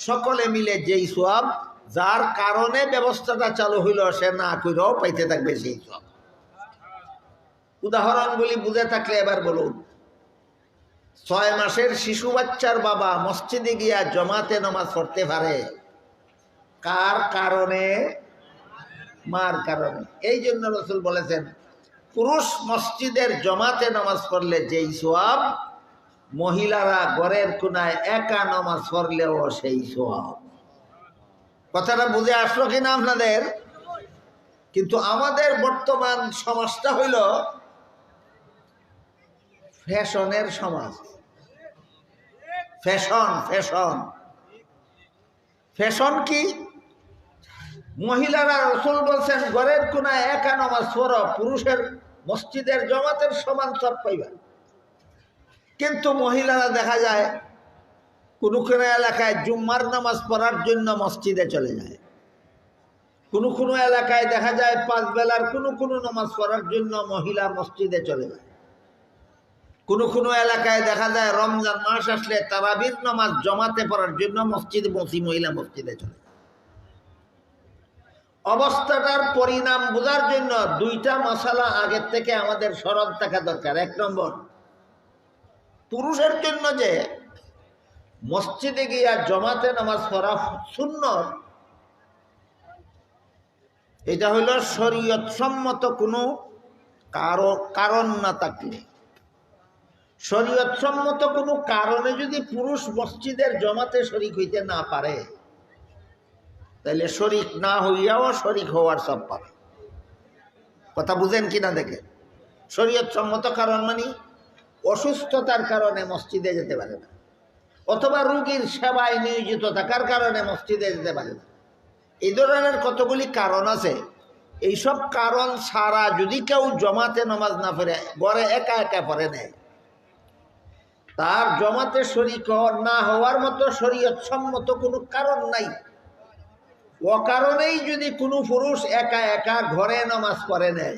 সকলে মিলে যেই সওয়াব, যার কারণে ব্যবস্থাটা চালু হইল সে না কইরাও পাইতে থাকবে সেই সওয়াব। উদাহরণগুলি বুঝে থাকলে এবার বলুন। 6 মাসের শিশু বাচ্চার বাবা মসজিদে গিয়া জমাতে নামাজ পড়তে পারে কার কারণে? মার কারণে। এই জন্য রাসূল বলেছেন, পুরুষ মসজিদের জমাতে নামাজ পড়লে যেই সওয়াব, মহিলারা ঘরের কোনায় একা নামাজ পড়লেও সেই সওয়াব। কথাটা বুঝে আসলো কিনা আপনাদের? কিন্তু আমাদের বর্তমান সমাজটা হইল ফ্যাশনের সমাজ। ফ্যাশন ফ্যাশন ফ্যাশন কি? মহিলারা, রাসূল বলছেন, ঘরের কোনায় একা নামাজ পড়ো, পুরুষের মসজিদের জমাতের সমান সব পাইবা। কিন্তু মহিলারা দেখা যায় কোনো কোনো এলাকায় জুম্মার নামাজ পড়ার জন্য মসজিদে চলে যায়। কোনো কোনো এলাকায় দেখা যায় 5 বেলার কোনো কোনো নামাজ পড়ার জন্য মহিলা মসজিদে চলে যায়। কোনো কোনো এলাকায় দেখা যায় রমজান মাস আসলে তারাবির নামাজ জমাতে পড়ার জন্য মহিলা মসজিদে চলে যায়। অবস্থাটার পরিণাম বোঝার জন্য 2টা মশালা আগের থেকে আমাদের স্মরণ থাকা দরকার। 1 নম্বর, পুরুষের জন্য যে মসজিদে গিয়া জমাতে নামাজ পড়া সুন্নত, এটা হইল শরীয়ত সম্মত কোনো কারণ না থাকলে। শরীয়ত সম্মত কোনো কারণে যদি পুরুষ মসজিদের জমাতে শরীক হইতে না পারে, তাহলে শরীক না হইয়াও শরীক হওয়ার সব পাবে। কথা বুঝেন কিনা দেখে। শরীয়ত সম্মত কারণ মানে অসুস্থতার কারণে মসজিদে যেতে পারে না, অথবা রোগীর সেবায় নিয়োজিত থাকার কারণে মসজিদে যেতে পারে না। এই ধরনের কতগুলি কারণ আছে। এইসব কারণ ছাড়া যদি কেউ জমাতে নামাজ না পড়ে, ঘরে একা একা পড়ে নেয়, তার জমাতে শরীক না হওয়ার মতো শরীয়ত সম্মত কোনো কারণ নাই। অকারণেই যদি কোনো পুরুষ একা একা ঘরে নামাজ পড়ে নেয়,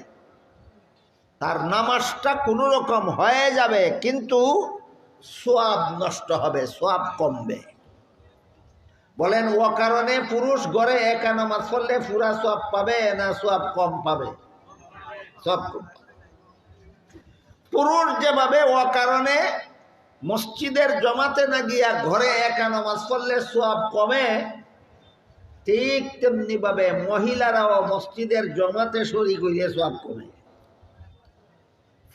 তার নামাজটা কোনো রকম হয়ে যাবে, কিন্তু সোয়াব নষ্ট হবে, সোয়াব কমবে। বলেন, অকারণে পুরুষ ঘরে একা নামাজ পড়লে পুরা সোয়াব পাবে না সোয়াব কম পাবে? সোয়াব কম পাবে। পুরুষ যেভাবে অকারণে মসজিদের জমাতে না গিয়া ঘরে একা নামাজ পড়লে সোয়াব কমে, ঠিক তেমনি ভাবে মহিলারাও মসজিদের জমাতে শরীক হইলে সোয়াব কমে।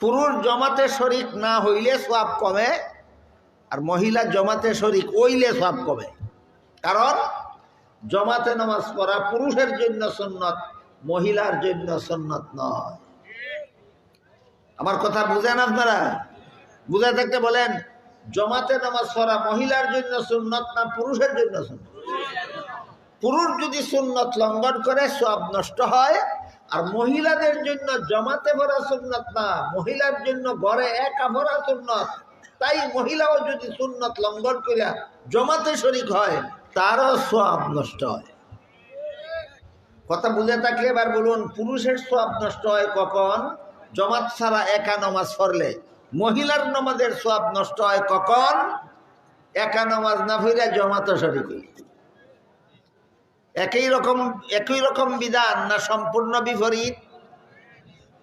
পুরুষ জমাতে শরীক না হইলে সোয়াব কমে, আর মহিলা জমাতে শরীক হইলে সোয়াব কমে। কারণ জমাতে নামাজ পড়া পুরুষের জন্য সুন্নত, মহিলার জন্য সুন্নত নয়। আমার কথা বুঝেন আপনারা? বুঝে থাকতে বলেন, জমাতে নামাজ পড়া মহিলার জন্য সুন্নত না পুরুষের জন্য সুন্নত? পুরুষ যদি সুন্নত লঙ্ঘন করে সওয়াব নষ্ট হয়, আর মহিলাদের জন্য জমাতে পড়া সুন্নত না, মহিলার জন্য ঘরে একা পড়া সুন্নত। তাই মহিলাও যদি সুন্নত লঙ্ঘন করিয়া জমাতে শরীক হয়, তারও সওয়াব নষ্ট হয়। কথা বুঝে থাকলে এবার বলুন, পুরুষের সওয়াব নষ্ট হয় কখন? জমাত ছাড়া একা নামাজ পড়লে। মহিলার নামাজের সওয়াব নষ্ট হয় কখন? একা নামাজ না পড়ে জমাতে শরীক হইলে। একই রকম বিধান না সম্পূর্ণ বিপরীত?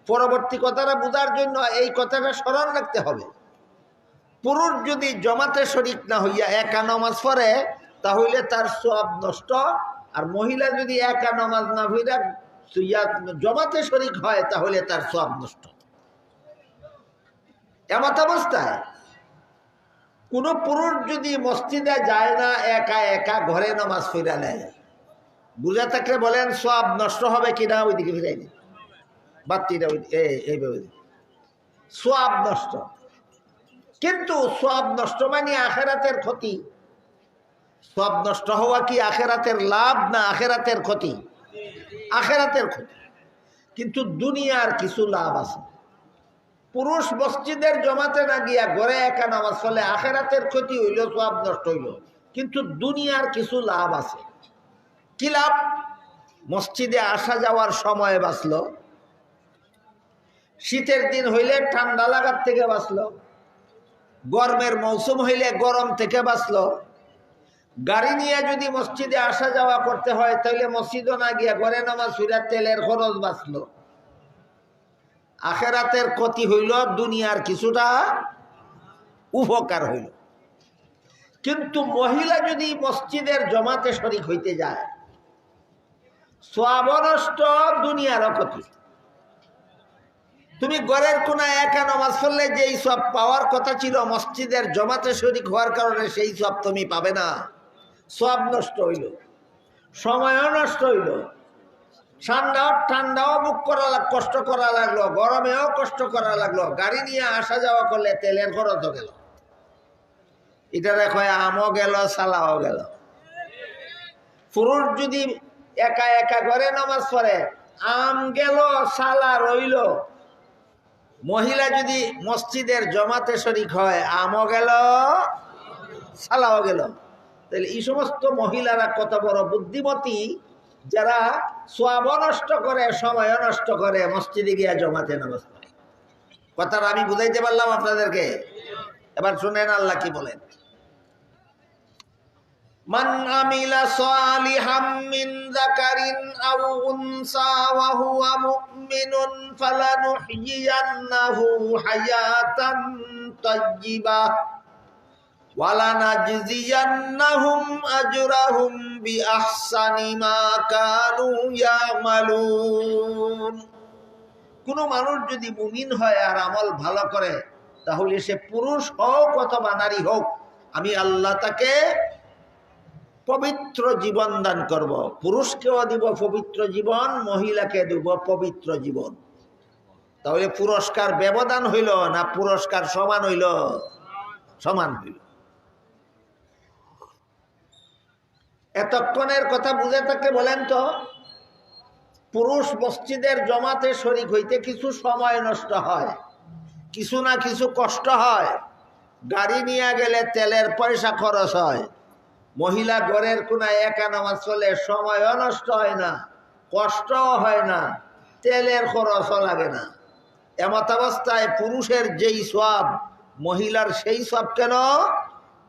পরবর্তী কথাটা বোঝার জন্য এই কথাটা স্মরণ রাখতে হবে। পুরুষ যদি জমাতে শরীক না হইয়া একা নামাজ পড়ে, তাহলে তার সওয়াব নষ্ট। আর মহিলা যদি একা নামাজ না পড়ে জমাতে শরীক হয়, তাহলে তার সওয়াব নষ্ট। এমত অবস্থায় কোন পুরুষ যদি মসজিদে যায় না, একা একা ঘরে নামাজ পড়ে নেয়, বুঝে থাকলে বলেন সওয়াব নষ্ট হবে কিনা? ওইদিকে ফিরাই দিন বাতিটা, এইভাবে সওয়াব নষ্ট। কিন্তু সওয়াব নষ্ট মানে আখেরাতের ক্ষতি। সওয়াব নষ্ট হওয়া কি আখেরাতের লাভ না আখেরাতের ক্ষতি? আখেরাতের ক্ষতি। কিন্তু দুনিয়ার কিছু লাভ আছে। পুরুষ মসজিদের জমাতে না গিয়া ঘরে একা নামাজ পড়লে আখেরাতের ক্ষতি হইল, সওয়াব নষ্ট হইল, কিন্তু দুনিয়ার কিছু লাভ আছে। কি লাভ? মসজিদে আসা যাওয়ার সময় বাঁচলো, শীতের দিন হইলে ঠান্ডা লাগার থেকে বাঁচলো, গরমের মৌসুম হইলে গরম থেকে বাঁচলো। গাড়ি নিয়ে যদি মসজিদে আসা যাওয়া করতে হয়, তাহলে মসজিদও না গিয়া ঘরে নামাজ পড়ে তেলের খরচ বাঁচলো। আখেরাতের ক্ষতি হইল, দুনিয়ার কিছুটা উপকার হইল। কিন্তু মহিলা যদি মসজিদের জমাতে শরীক হইতে যায়, সওয়াব নষ্ট, দুনিয়ারও ক্ষতি। তুমি ঘরের কোনায় একা নামাজ পড়লে যেই সওয়াব পাওয়ার কথা ছিল, মসজিদের জমাতে শরীক হওয়ার কারণে সেই সওয়াব তুমি পাবে না। সওয়াব নষ্ট হইল, সময়ও নষ্ট হইল। ঠান্ডাও বুক করা কষ্ট করা লাগলো, গরমেও কষ্ট করা লাগলো। গাড়ি নিয়ে আসা যাওয়া করলে তেলের খরচও গেল। এটা দেখো, আমও গেল, সালাও গেল। পুরুষ যদি একা একা ঘরে নামাজ পড়ে, আম গেল, সালা রইল। মহিলা যদি মসজিদের জমাতে শরীক হয়, আমও গেল, সালাও গেল। তাহলে এই সমস্ত মহিলারা কত বড় বুদ্ধিমতী, যারা সওয়াব নষ্ট করে, সময় নষ্ট করে, মসজিদে গিয়া জমাতে নামাজ পড়ে। কথাটা আমি বুঝাইতে পারলাম আপনাদেরকে? এবার শুনেন আল্লাহ কি বলেন। মান আমিলা সালিহাম মিন যাকারিন আও উনসা ওয়া হুয়া মুমিনুন ফালানুহয়িয়ান্নাহু হায়াতান তাইয়্যিবাহ ওয়া লানাজজিয়ান্নাহুম আজরাহুম বিআহসানি মা কানু ইয়ামালুন। কোন মানুষ যদি মুমিন হয় আর আমল ভালো করে, তাহলে সে পুরুষ হোক অথবা নারী হোক, আমি আল্লাহ তাকে পবিত্র জীবন দান করব। পুরুষকেও দিব পবিত্র জীবন, মহিলাকে দিব পবিত্র জীবন। তাহলে পুরস্কার ব্যবধান হইল না পুরস্কার সমান হইল? সমান হইল। এতক্ষণের কথা বুঝে থাকলে বলেন তো, পুরুষ মসজিদের জমাতে শরীক হইতে কিছু সময় নষ্ট হয়, কিছু না কিছু কষ্ট হয়, গাড়ি নিয়ে গেলে তেলের পয়সা খরচ হয়, মহিলা ঘরের কোনায় একা নামাজ চলে, সময়ও নষ্ট হয় না, কষ্টও হয় না, তেলের খরচও লাগে না। এমত অবস্থায় পুরুষের যেই সওয়াব মহিলার সেই সওয়াব কেন?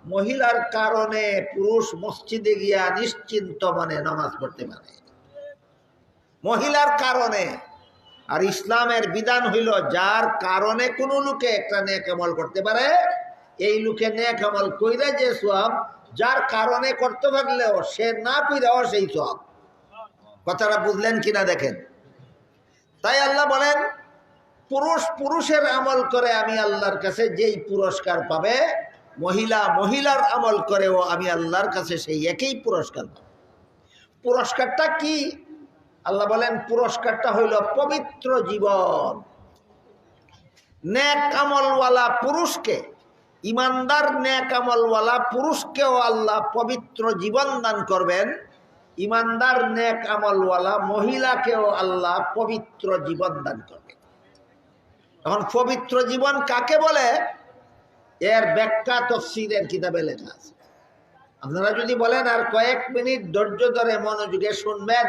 মহিলার কারণে পুরুষ মসজিদে গিয়া নিশ্চিন্ত মনে নামাজ পড়তে পারে, মহিলার কারণে। আর ইসলামের বিধান হইল যার কারণে কোনো লোকে একটা নেক আমল করতে পারে, এই লোকে নেক আমল কইরা যে সওয়াব, যার কারণে করতে পারলেও সে না কইরাও সেই সওয়াব। কথাটা বুঝলেন কিনা দেখেন। তাই আল্লাহ বলেন পুরুষ পুরুষের আমল করে আমি আল্লাহর কাছে যেই পুরস্কার পাবে, মহিলা মহিলার আমল করেও আমি আল্লাহর কাছে সেই একই পুরস্কার পাবে। পুরস্কারটা কি? আল্লাহ বলেন পুরস্কারটা হইল পবিত্র জীবন। নেক আমলওয়ালা পুরুষকে, ইমানদার নেক আমলওয়ালা পুরুষকেও আল্লাহ পবিত্র জীবন দান করবেন, ইমানদার নেক আমলওয়ালা মহিলাকেও আল্লাহ পবিত্র জীবন দান করবেন। এখন পবিত্র জীবন কাকে বলে? এর ব্যাখ্যা তাফসীরের কিতাবে লেখা আছে। আপনারা যদি বলেন আর কয়েক মিনিট ধৈর্য ধরে মনোযোগে শুনবেন,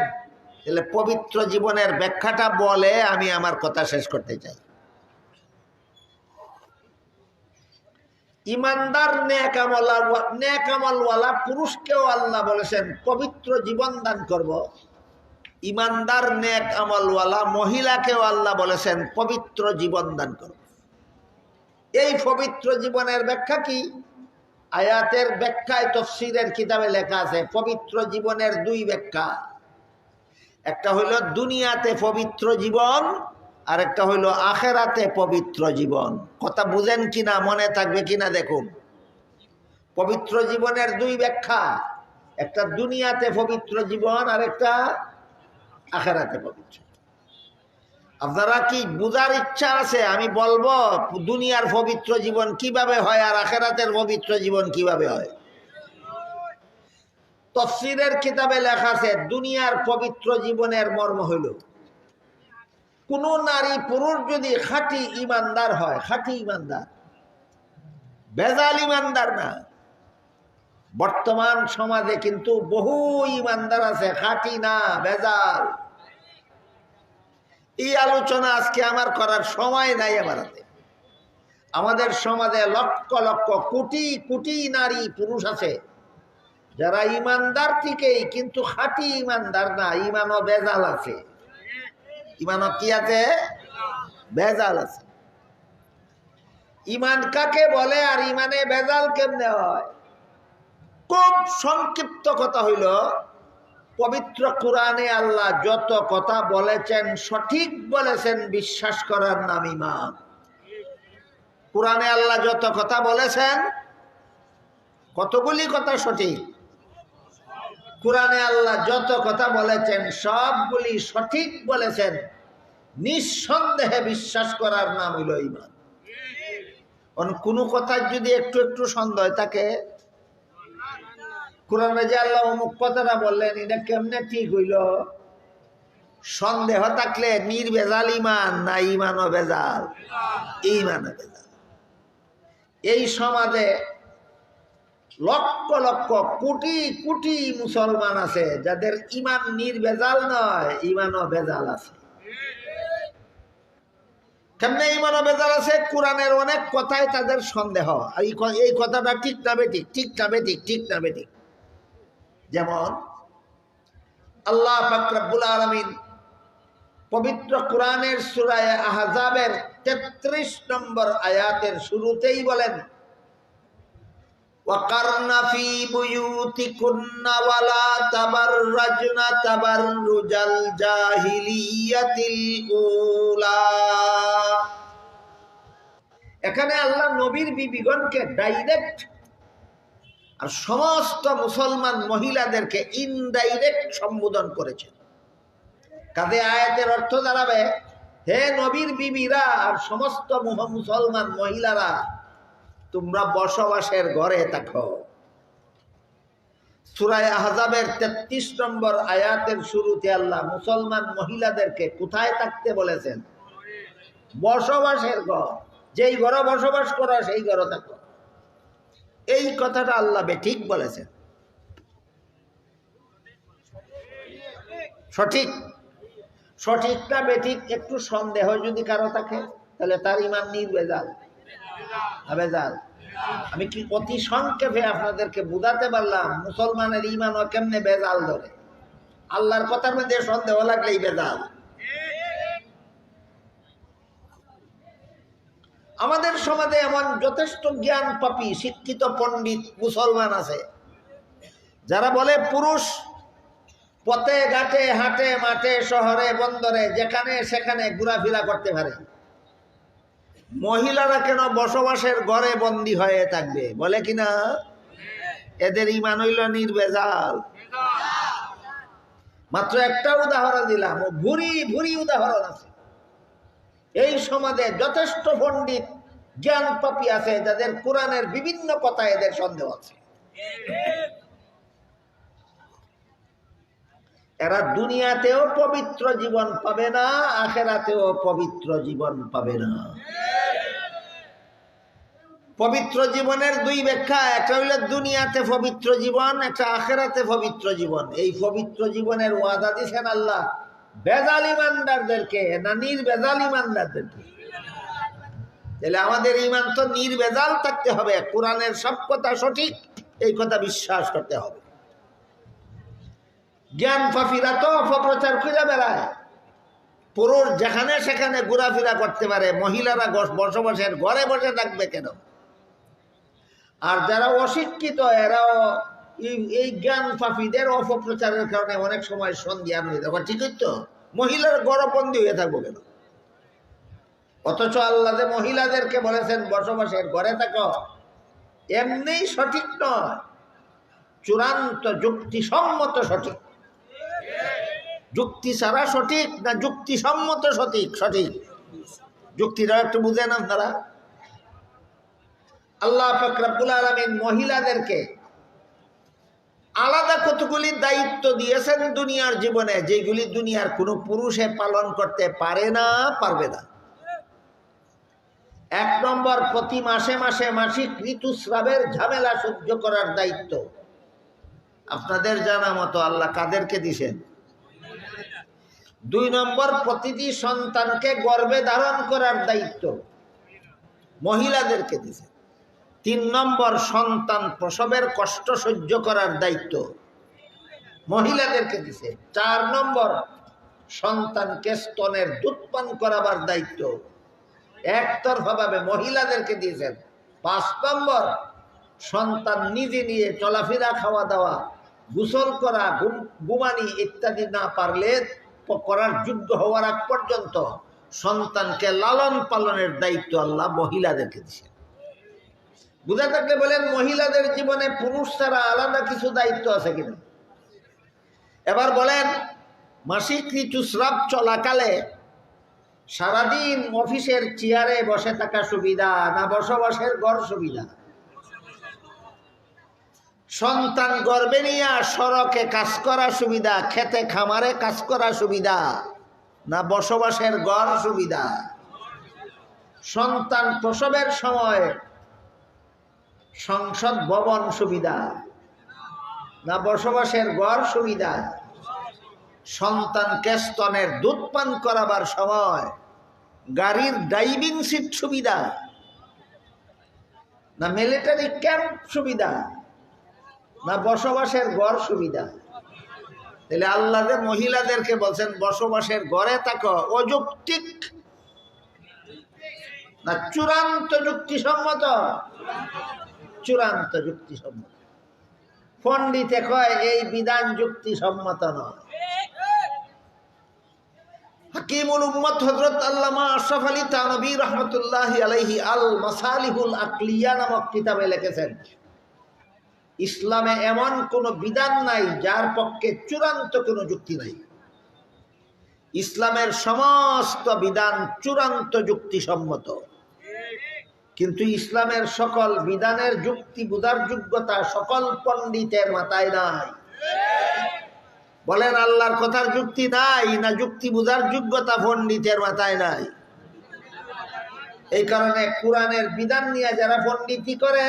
তাহলে পবিত্র জীবনের ব্যাখ্যাটা বলে আমি আমার কথা শেষ করতে চাই। ইমানদার নেক আমলওয়ালা পুরুষকেও আল্লাহ বলেছেন পবিত্র জীবন দান করব, ইমানদার নেক আমলওয়ালা মহিলাকেও আল্লাহ বলেছেন পবিত্র জীবন দান করব। এই পবিত্র জীবনের ব্যাখ্যা কি? আয়াতের ব্যাখ্যায় তাফসীরের কিতাবে লেখা আছে পবিত্র জীবনের দুই ব্যাখ্যা। একটা হইল দুনিয়াতে পবিত্র জীবন, আর একটা হইল আখেরাতে পবিত্র জীবন। কথা বুঝেন কিনা, মনে থাকবে কিনা দেখুন। পবিত্র জীবনের দুই ব্যাখ্যা, একটা দুনিয়াতে পবিত্র জীবন আর একটা আখেরাতে পবিত্র। আপনারা কি বুঝার ইচ্ছা আছে? আমি বলবো দুনিয়ার পবিত্র জীবন কিভাবে হয় আর আখেরাতের পবিত্র জীবন কিভাবে হয়। তাফসীরের কিতাবে লেখা আছে দুনিয়ার পবিত্র জীবনের মর্ম হইল কোন নারী পুরুষ যদি খাঁটি ইমানদার হয়, খাঁটি ইমানদার, বেজাল ইমানদার না। বর্তমান সমাজে কিন্তু বহু ইমানদার আছে খাঁটি না, বেজাল। এই আলোচনা আজকে আমার করার সময় নাই আমার হাতে। আমাদের সমাজে লক্ষ লক্ষ কোটি কোটি নারী পুরুষ আছে যারা ইমানদার ঠিকই, কিন্তু খাঁটি ইমানদার না, ইমানও বেজাল আছে। ইমানও কি আছে? বেজাল আছে। ইমান কাকে বলে আর ইমানে বেজাল কেমনে হয়? খুব সংক্ষিপ্ত কথা হইল, পবিত্র কোরআনে আল্লাহ যত কথা বলেছেন সঠিক বলেছেন, বিশ্বাস করার নাম ঈমান। কোরআনে আল্লাহ যত কথা বলেছেন, কতগুলি কথা সঠিক? কোরআনে আল্লাহ যত কথা বলেছেন সবগুলি সঠিক বলেছেন, নিঃসন্দেহে বিশ্বাস করার নাম হইল ঈমান। কোনো কথার যদি একটু একটু সন্দেহ থাকে, কোরআনে যে আল্লাহ অমুক কথাটা বললেন এটা কেমনে ঠিক হইল, সন্দেহ থাকলে নির্ভেজাল ঈমান না ঈমানও ভেজাল? ঈমানও ভেজাল। এই সমাজে লক্ষ লক্ষ কোটি কোটি মুসলমান আছে যাদের ঈমান নির্ভেজাল নয়, ঈমানও ভেজাল আছে। কেমনে ঈমানও ভেজাল আছে? কোরআনের অনেক কথায় তাদের সন্দেহ, এই কথাটা ঠিক না বেঠিক, ঠিক না বেঠিক, ঠিক না বেঠিক। যেমন আল্লাহ পাক রব্বুল আলামিন পবিত্র কোরআনের সূরা আহজাবের 33 নম্বর আয়াতের শুরুতেই বলেন ওয়াকারনা ফি বুয়ুতিকুন্না ওয়ালা তাবাররাজনা তাবাররুজাল জাহিলিয়াতিল উলা। এখানে আল্লাহ নবীর বিবিগণকে ডাইরেক্ট আর সমস্ত মুসলমান মহিলাদেরকে ইনডাইরেক্ট সম্বোধন করেছেন। কাজে আয়াতের অর্থ দাঁড়াবে, হে নবীর বিবিরা আর সমস্ত মুসলমান মহিলারা, তোমরা বসবাসের ঘরে থাকো। সূরা আহজাবের 33 নম্বর আয়াতের শুরুতে আল্লাহ মুসলমান মহিলাদেরকে কোথায় থাকতে বলেছেন? বসবাসের ঘর, যেই ঘরে বসবাস করা সেই ঘরে থাকো। এই কথাটা আল্লাহ বেঠিক বলেছেন। সঠিক, সঠিক না বেঠিক একটু সন্দেহ যদি কারো থাকে তাহলে তার ইমান নির্ভেজাল, আবেজাল। আমি কি অতি সংক্ষেপে আপনাদেরকে বুঝাতে পারলাম মুসলমানের ইমানও কেমনে বেজাল ধরে। আল্লাহর কথার মধ্যে সন্দেহ লাগলেই বেজাল। আমাদের সমাজে এমন যথেষ্ট জ্ঞান পাপী শিক্ষিত পণ্ডিত মুসলমান আছে যারা বলে পুরুষ পথে ঘাটে হাটে মাঠে শহরে বন্দরে যেখানে সেখানে ঘোরাফেরা করতে পারে, মহিলারা কেন বসবাসের ঘরে বন্দী হয়ে থাকবে? বলে কিনা? এদের ইমান হইল নির্ভেজাল। মাত্র একটা উদাহরণ দিলাম, ভুরি ভুরি উদাহরণ আছে। এই সমাজে যথেষ্ট পণ্ডিত জ্ঞান পাপী আছে যাদের কোরআনের বিভিন্ন কথা এদের সন্দেহ আছে। এরা দুনিয়াতেও পবিত্র জীবন পাবে না, আখিরাতেও পবিত্র জীবন পাবে না। পবিত্র জীবনের দুই ব্যাখ্যা, একটা হইল দুনিয়াতে পবিত্র জীবন, একটা আখিরাতে পবিত্র জীবন। এই পবিত্র জীবনের ওয়াদা দিয়েছেন আল্লাহ বেজাল ইমানদারদেরকে না নির্বেজাল ইমানদারদেরকে? তাহলে আমাদের ইমান তো নির্বেজাল থাকতে হবে, কোরআনের সব কথা সঠিক এই কথা বিশ্বাস করতে হবে। জ্ঞান পাপীরা তো অপপ্রচার করে বেড়ায়, পুরুষ যেখানে সেখানে ঘোরাফেরা করতে পারে, মহিলারা বসবাসের ঘরে বসে থাকবে কেন? আর যারা অশিক্ষিত এরাও এই জ্ঞান পাপীদের অপপ্রচারের কারণে অনেক সময় সন্ধিয়ান হয়ে যাবে। ঠিক তো, মহিলার গড়বন্দি হয়ে থাকবো কেন? অথচ আল্লাহ যে মহিলাদেরকে বলেছেন বসবাসের ঘরে থাকো, এমনি সঠিক নয়, চূড়ান্ত যুক্তিসম্মত সঠিক। যুক্তি ছাড়া সঠিক না যুক্তিসম্মত সঠিক? সঠিক। যুক্তিটা একটু বুঝেন আপনারা। আল্লাহ পাক রব্বুল আলামিন মহিলাদেরকে আলাদা কতগুলি দায়িত্ব দিয়েছেন দুনিয়ার জীবনে, যেগুলি দুনিয়ার কোনো পুরুষে পালন করতে পারে না, পারবে না। এক নম্বর, প্রতি মাসে মাসে মাসিক ঋতুস্রাবের ঝামেলা সহ্য করার দায়িত্ব আপনাদের জানা মতো আল্লাহ কাদেরকে দিয়েছেন? দুই নম্বর, প্রতিটি সন্তানকে গর্ভে ধারণ করার দায়িত্ব মহিলাদেরকে দিয়েছেন। তিন নম্বর, সন্তান প্রসবের কষ্ট সহ্য করার দায়িত্ব মহিলাদেরকে দিয়েছে। চার নম্বর, সন্তানকে স্তনের দুধ পান করাবার দায়িত্ব একতরফাভাবে মহিলাদেরকে দিয়েছেন। পাঁচ নম্বর, সন্তান নিজে নিয়ে চলাফেরা, খাওয়া দাওয়া, গোসল করা, ঘুমানি ইত্যাদি না পারলে করার যোগ্য হওয়ার আগ পর্যন্ত সন্তানকে লালন পালনের দায়িত্ব আল্লাহ মহিলাদেরকে দিয়েছেন। বুঝা থাকলে বলেন মহিলাদের জীবনে পুরুষ ছাড়া আলাদা কিছু দায়িত্ব আছে কিনা? এবার বলেন, মাসিক ঋতুস্রাব চলাকালে সারাদিন অফিসের চেয়ারে বসে থাকা সুবিধা না বসবাসের ঘর সুবিধা? সন্তান গর্ভে নিয়ে সড়কে কাজ করা সুবিধা, খেতে খামারে কাজ করা সুবিধা না বসবাসের ঘর সুবিধা? সন্তান প্রসবের সময় সংসদ ভবন সুবিধা না বসবাসের ঘর সুবিধা? সন্তানকে স্তনের দুধ পান করাবার সময় গাড়ির ড্রাইভিং সিট সুবিধা না মিলিটারি ক্যাম্প সুবিধা না বসবাসের ঘর সুবিধা? তাহলে আল্লাহ যে মহিলাদেরকে বলছেন বসবাসের ঘরে থাকো, অযৌক্তিক না চূড়ান্ত যুক্তিসম্মত? চূড়ান্ত যুক্তিসম্মত। পণ্ডিতে কয় এই বিধান যুক্তিসম্মত নয়। হাকিমুল উম্মত হযরত আল্লামা আশরাফ আলী থানভী রাহমাতুল্লাহি আলাইহি আল মাসালিহুল আকলিয়া নামক কিতাবে লিখেছেন, ইসলামে এমন কোনো বিধান নাই যার পক্ষে চূড়ান্ত কোনো যুক্তি নাই। ইসলামের সমস্ত বিধান চূড়ান্ত যুক্তিসম্মত। কিন্তু ইসলামের সকল বিধানের যুক্তি বোঝার যোগ্যতা সকল পণ্ডিতের মাথায় নাই। বলেন আল্লাহর কথার যুক্তি নাই না যুক্তি বোঝার যোগ্যতা পণ্ডিতের মাথায় নাই? এই কারণে কোরআনের বিধান নিয়ে যারা পণ্ডিতি করে,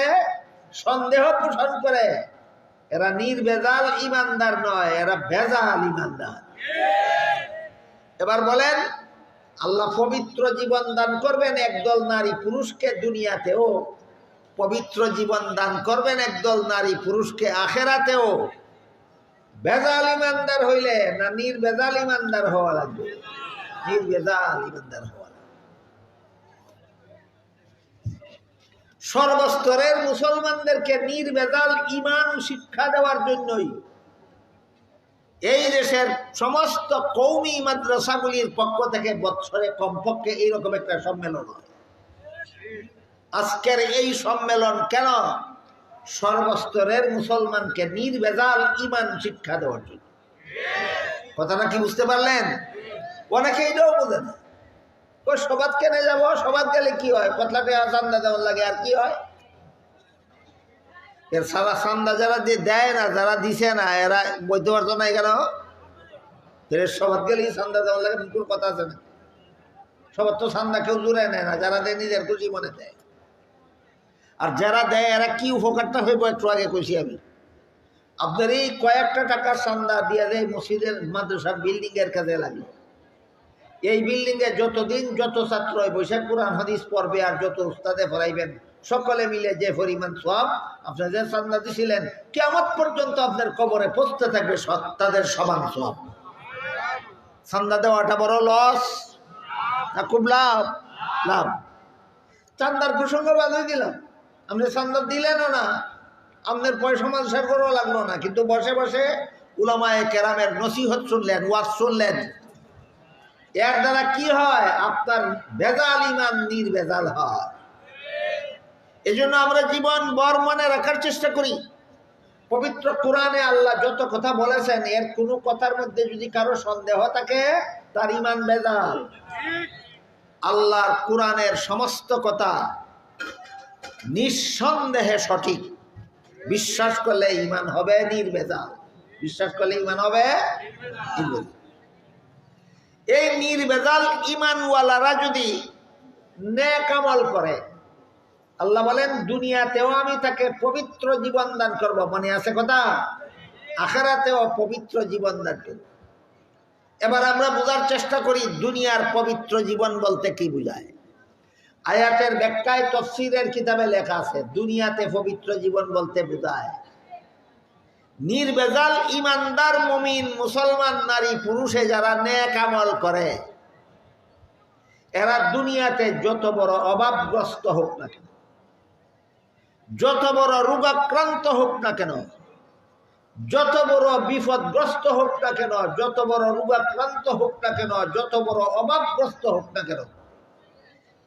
সন্দেহ পোষণ করে, এরা নির্ভেজাল ইমানদার নয়, এরা ভেজাল ইমানদার। এবার বলেন, আল্লাহ পবিত্র জীবন দান করবেন একদল নারী পুরুষকে দুনিয়াতেও, পবিত্র জীবন দান করবেন একদল নারী পুরুষকে আখেরাতেও। ভেজাল ইমানদার হইলে না নির্ভেজাল ইমানদার হওয়া লাগবে? নির্ভেজাল ইমানদার হওয়া। সর্বস্তরের মুসলমানদেরকে নির্ভেজাল ঈমান শিক্ষা দেওয়ার জন্যই এই দেশের সমস্ত কওমি মাদ্রাসাগুলির পক্ষ থেকে বছরে কমপক্ষে এইরকম একটা সম্মেলন হয়। আজকের এই সম্মেলন কেন? সর্বস্তরের মুসলমানকে নির্ভেজাল ঈমান শিক্ষা দেওয়ার জন্য। কথাটা কি বুঝতে পারলেন? অনেকে এটাও বোঝে না। সবাদ কেনে যাব, সবাদ গেলে কি হয়? কথাটা চান্দা দেওয়ার লাগে, আর কি হয়? এর সারা চান্দা যারা দিয়ে দেয় না, যারা দিছে না, এরা বইতে পারতো না কেন? এর সবাদ গেলেই চান্দা দেওয়ার লাগে, বিপুল কথা আছে না? সবার তো চান্দা কেউ জুড়ে নেয় না, যারা দেয় নিজের খুশি মনে দেয়। আর যারা দেয় এরা কি উপকারটা হইব একটু আগে কইছি আমি। আপনার এই কয়েকটা টাকার চান্দা দিয়ে দেয় মসজিদের মাদ্রাসার বিল্ডিং এর কাজে লাগে। এই বিল্ডিং এ যতদিন যত ছাত্র বৈশাখ কোরআন হাদিস পড়বে আর যত উস্তাদে পড়াইবেন, সকলে মিলে যে পরিমাণ সওয়াব আপনার যে চান্দা দিছিলেন, কিয়ামত পর্যন্ত আপনার কবরে পৌঁছতে থাকবে তাদের সমান সওয়াব। চান্দা দেওয়াটা বড় লস না খুব লাভ? লাভ। চান্দার প্রসঙ্গ বাদই দিলাম, আপনি চান্দা দিলেনও না, আপনার পয়সা মানুষের করেও লাগলো না, কিন্তু বসে বসে উলামায়ে কেরামের নসিহত শুনলেন, ওয়াজ শুনলেন। এর দ্বারা কি হয়? আপনার ভেজাল ইমান নির্ভেজাল হয়। এই জন্য আমরা জীবন ভর মনে রাখার চেষ্টা করি, পবিত্র কোরআনে আল্লাহ যত কথা বলেছেন, এর কোনো কথার মধ্যে যদি কারো সন্দেহ থাকে, তার ইমান ভেজাল। আল্লাহর কোরআনের সমস্ত কথা নিঃসন্দেহে সঠিক। বিশ্বাস করলে ইমান হবে নির্ভেজাল। বিশ্বাস করলে ইমান হবে নির্ভেজাল। এই নির্ভেজাল ইমানওয়ালারা যদি নেক আমল করে, আল্লাহ বলেন দুনিয়াতেও আমি তাকে পবিত্র জীবন দান করব। মনে আছে কথা? আখিরাতেও পবিত্র জীবন দান করব। এবার আমরা বোঝার চেষ্টা করি দুনিয়ার পবিত্র জীবন বলতে কি বোঝায়। আয়াতের ব্যাখ্যায় তাফসীরের কিতাবে লেখা আছে, দুনিয়াতে পবিত্র জীবন বলতে বোঝায় নির্ভেজাল ইমানদার মুমিন মুসলমান নারী পুরুষে যারা নেক আমল করে, এরা দুনিয়াতে যত বড় অভাবগ্রস্ত হোক না কেন, যত বড় রোগাক্রান্ত হোক না কেন, যত বড় বিপদগ্রস্ত হোক না কেন, যত বড় রোগাক্রান্ত হোক না কেন, যত বড় অভাবগ্রস্ত হোক না কেন,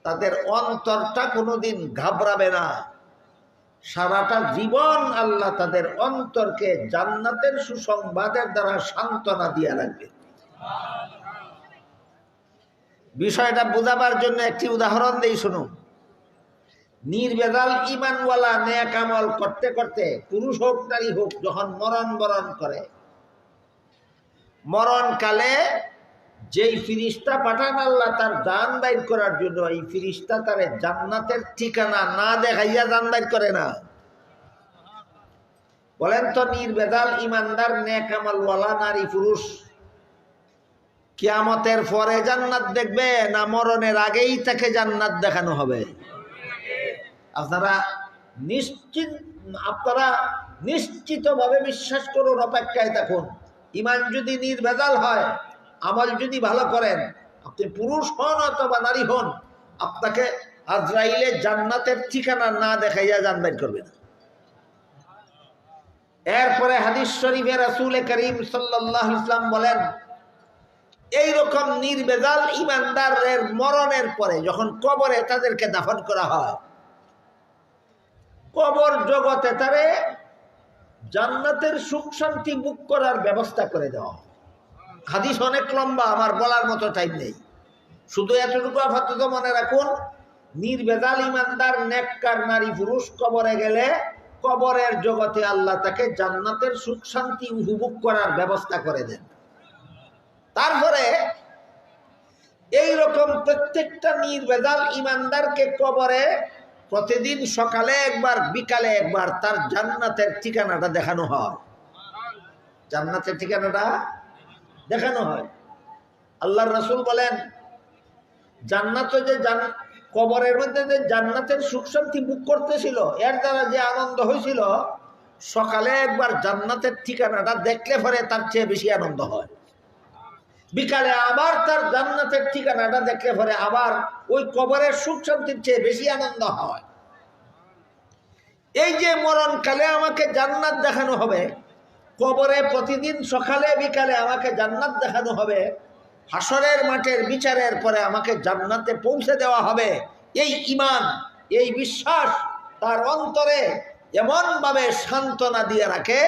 তাদের অন্তরটা কোনোদিন ঘাবড়াবে না। সারাটা জীবন আল্লাহ তাদের অন্তরকে জান্নাতের সুসংবাদের দ্বারা সান্ত্বনা দিয়ে রাখবে। বিষয়টা বোঝাবার জন্য একটি উদাহরণ দেই, শুনুন। নির্ভেজাল ঈমানওয়ালা নেক আমল করতে করতে পুরুষ হোক নারী হোক, যখন মরণ বরণ করে, মরণকালে যেই ফিরিস্তা পাঠান আল্লাহ তার জান বাইর করার জন্য, এই ফিরিস্তা তারে জান্নাতের ঠিকানা না দেখাইয়া জান বাইর করে না। বলেন তো, নির্ভেজাল ইমানদার নেক আমলওয়ালা নারী পুরুষ কিয়ামতের পরে জান্নাত দেখবে না মরণের আগেই তাকে জান্নাত দেখানো হবে? আপনারা নিশ্চিতভাবে বিশ্বাস করুন, অপেক্ষায় থাকুন। ইমান যদি নির্ভেজাল হয়, আমল যদি ভালো করেন, আপনি পুরুষ হন অথবা নারী হন, আপনাকে আজরাইলে জান্নাতের ঠিকানা না দেখাইয়া জান বাইর করবে না। এরপরে হাদিস শরীফে রাসূল করিম সাল্লাল্লাহু আলাইহি ওয়াসাল্লাম বলেন, এইরকম নির্ভেজাল ইমানদারের মরণের পরে যখন কবরে তাদেরকে দাফন করা হয়, কবর জগতে তারে জান্নাতের সুখ শান্তি ভোগ করার ব্যবস্থা করে দেওয়া। হাদিস অনেক লম্বা, আমার বলার মতো টাইম নেই, শুধু এতটুকু আপাতত মনে রাখুন। নির্ভেজাল ইমানদার নেককার নারী পুরুষ কবরে গেলে কবরের জগতে আল্লাহ তাকে জান্নাতের সুখ শান্তি উপভোগ করার ব্যবস্থা করে দেন। তারপরে এই রকম প্রত্যেকটা নির্ভেজাল ইমানদারকে কবরে প্রতিদিন সকালে একবার বিকালে একবার তার জান্নাতের ঠিকানাটা দেখানো হয়। জান্নাতের ঠিকানাটা দেখানো হয়। আল্লাহর রাসূল বলেন, জান্নাত যে কবরের মধ্যে যে জান্নাতের সুখ শান্তি ভোগ করতেছিল, এর দ্বারা যে আনন্দ হয়েছিল, সকালে একবার জান্নাতের ঠিকানাটা দেখলে পরে তার চেয়ে বেশি আনন্দ হয়। বিকালে আবার তার জান্নাতের ঠিকানাটা দেখলে পরে আবার ওই কবরের সুখ শান্তির চেয়ে বেশি আনন্দ হয়। এই যে মরণকালে আমাকে জান্নাত দেখানো হবে, কবরে প্রতিদিন সকালে বিকালে আমাকে জান্নাত দেখানো হবে, হাসরের মাঠের বিচারের পরে আমাকে জান্নাতে পৌঁছে দেওয়া হবে, এই ঈমান, এই বিশ্বাস তার অন্তরে এমনভাবে সান্ত্বনা দিয়ে রাখে,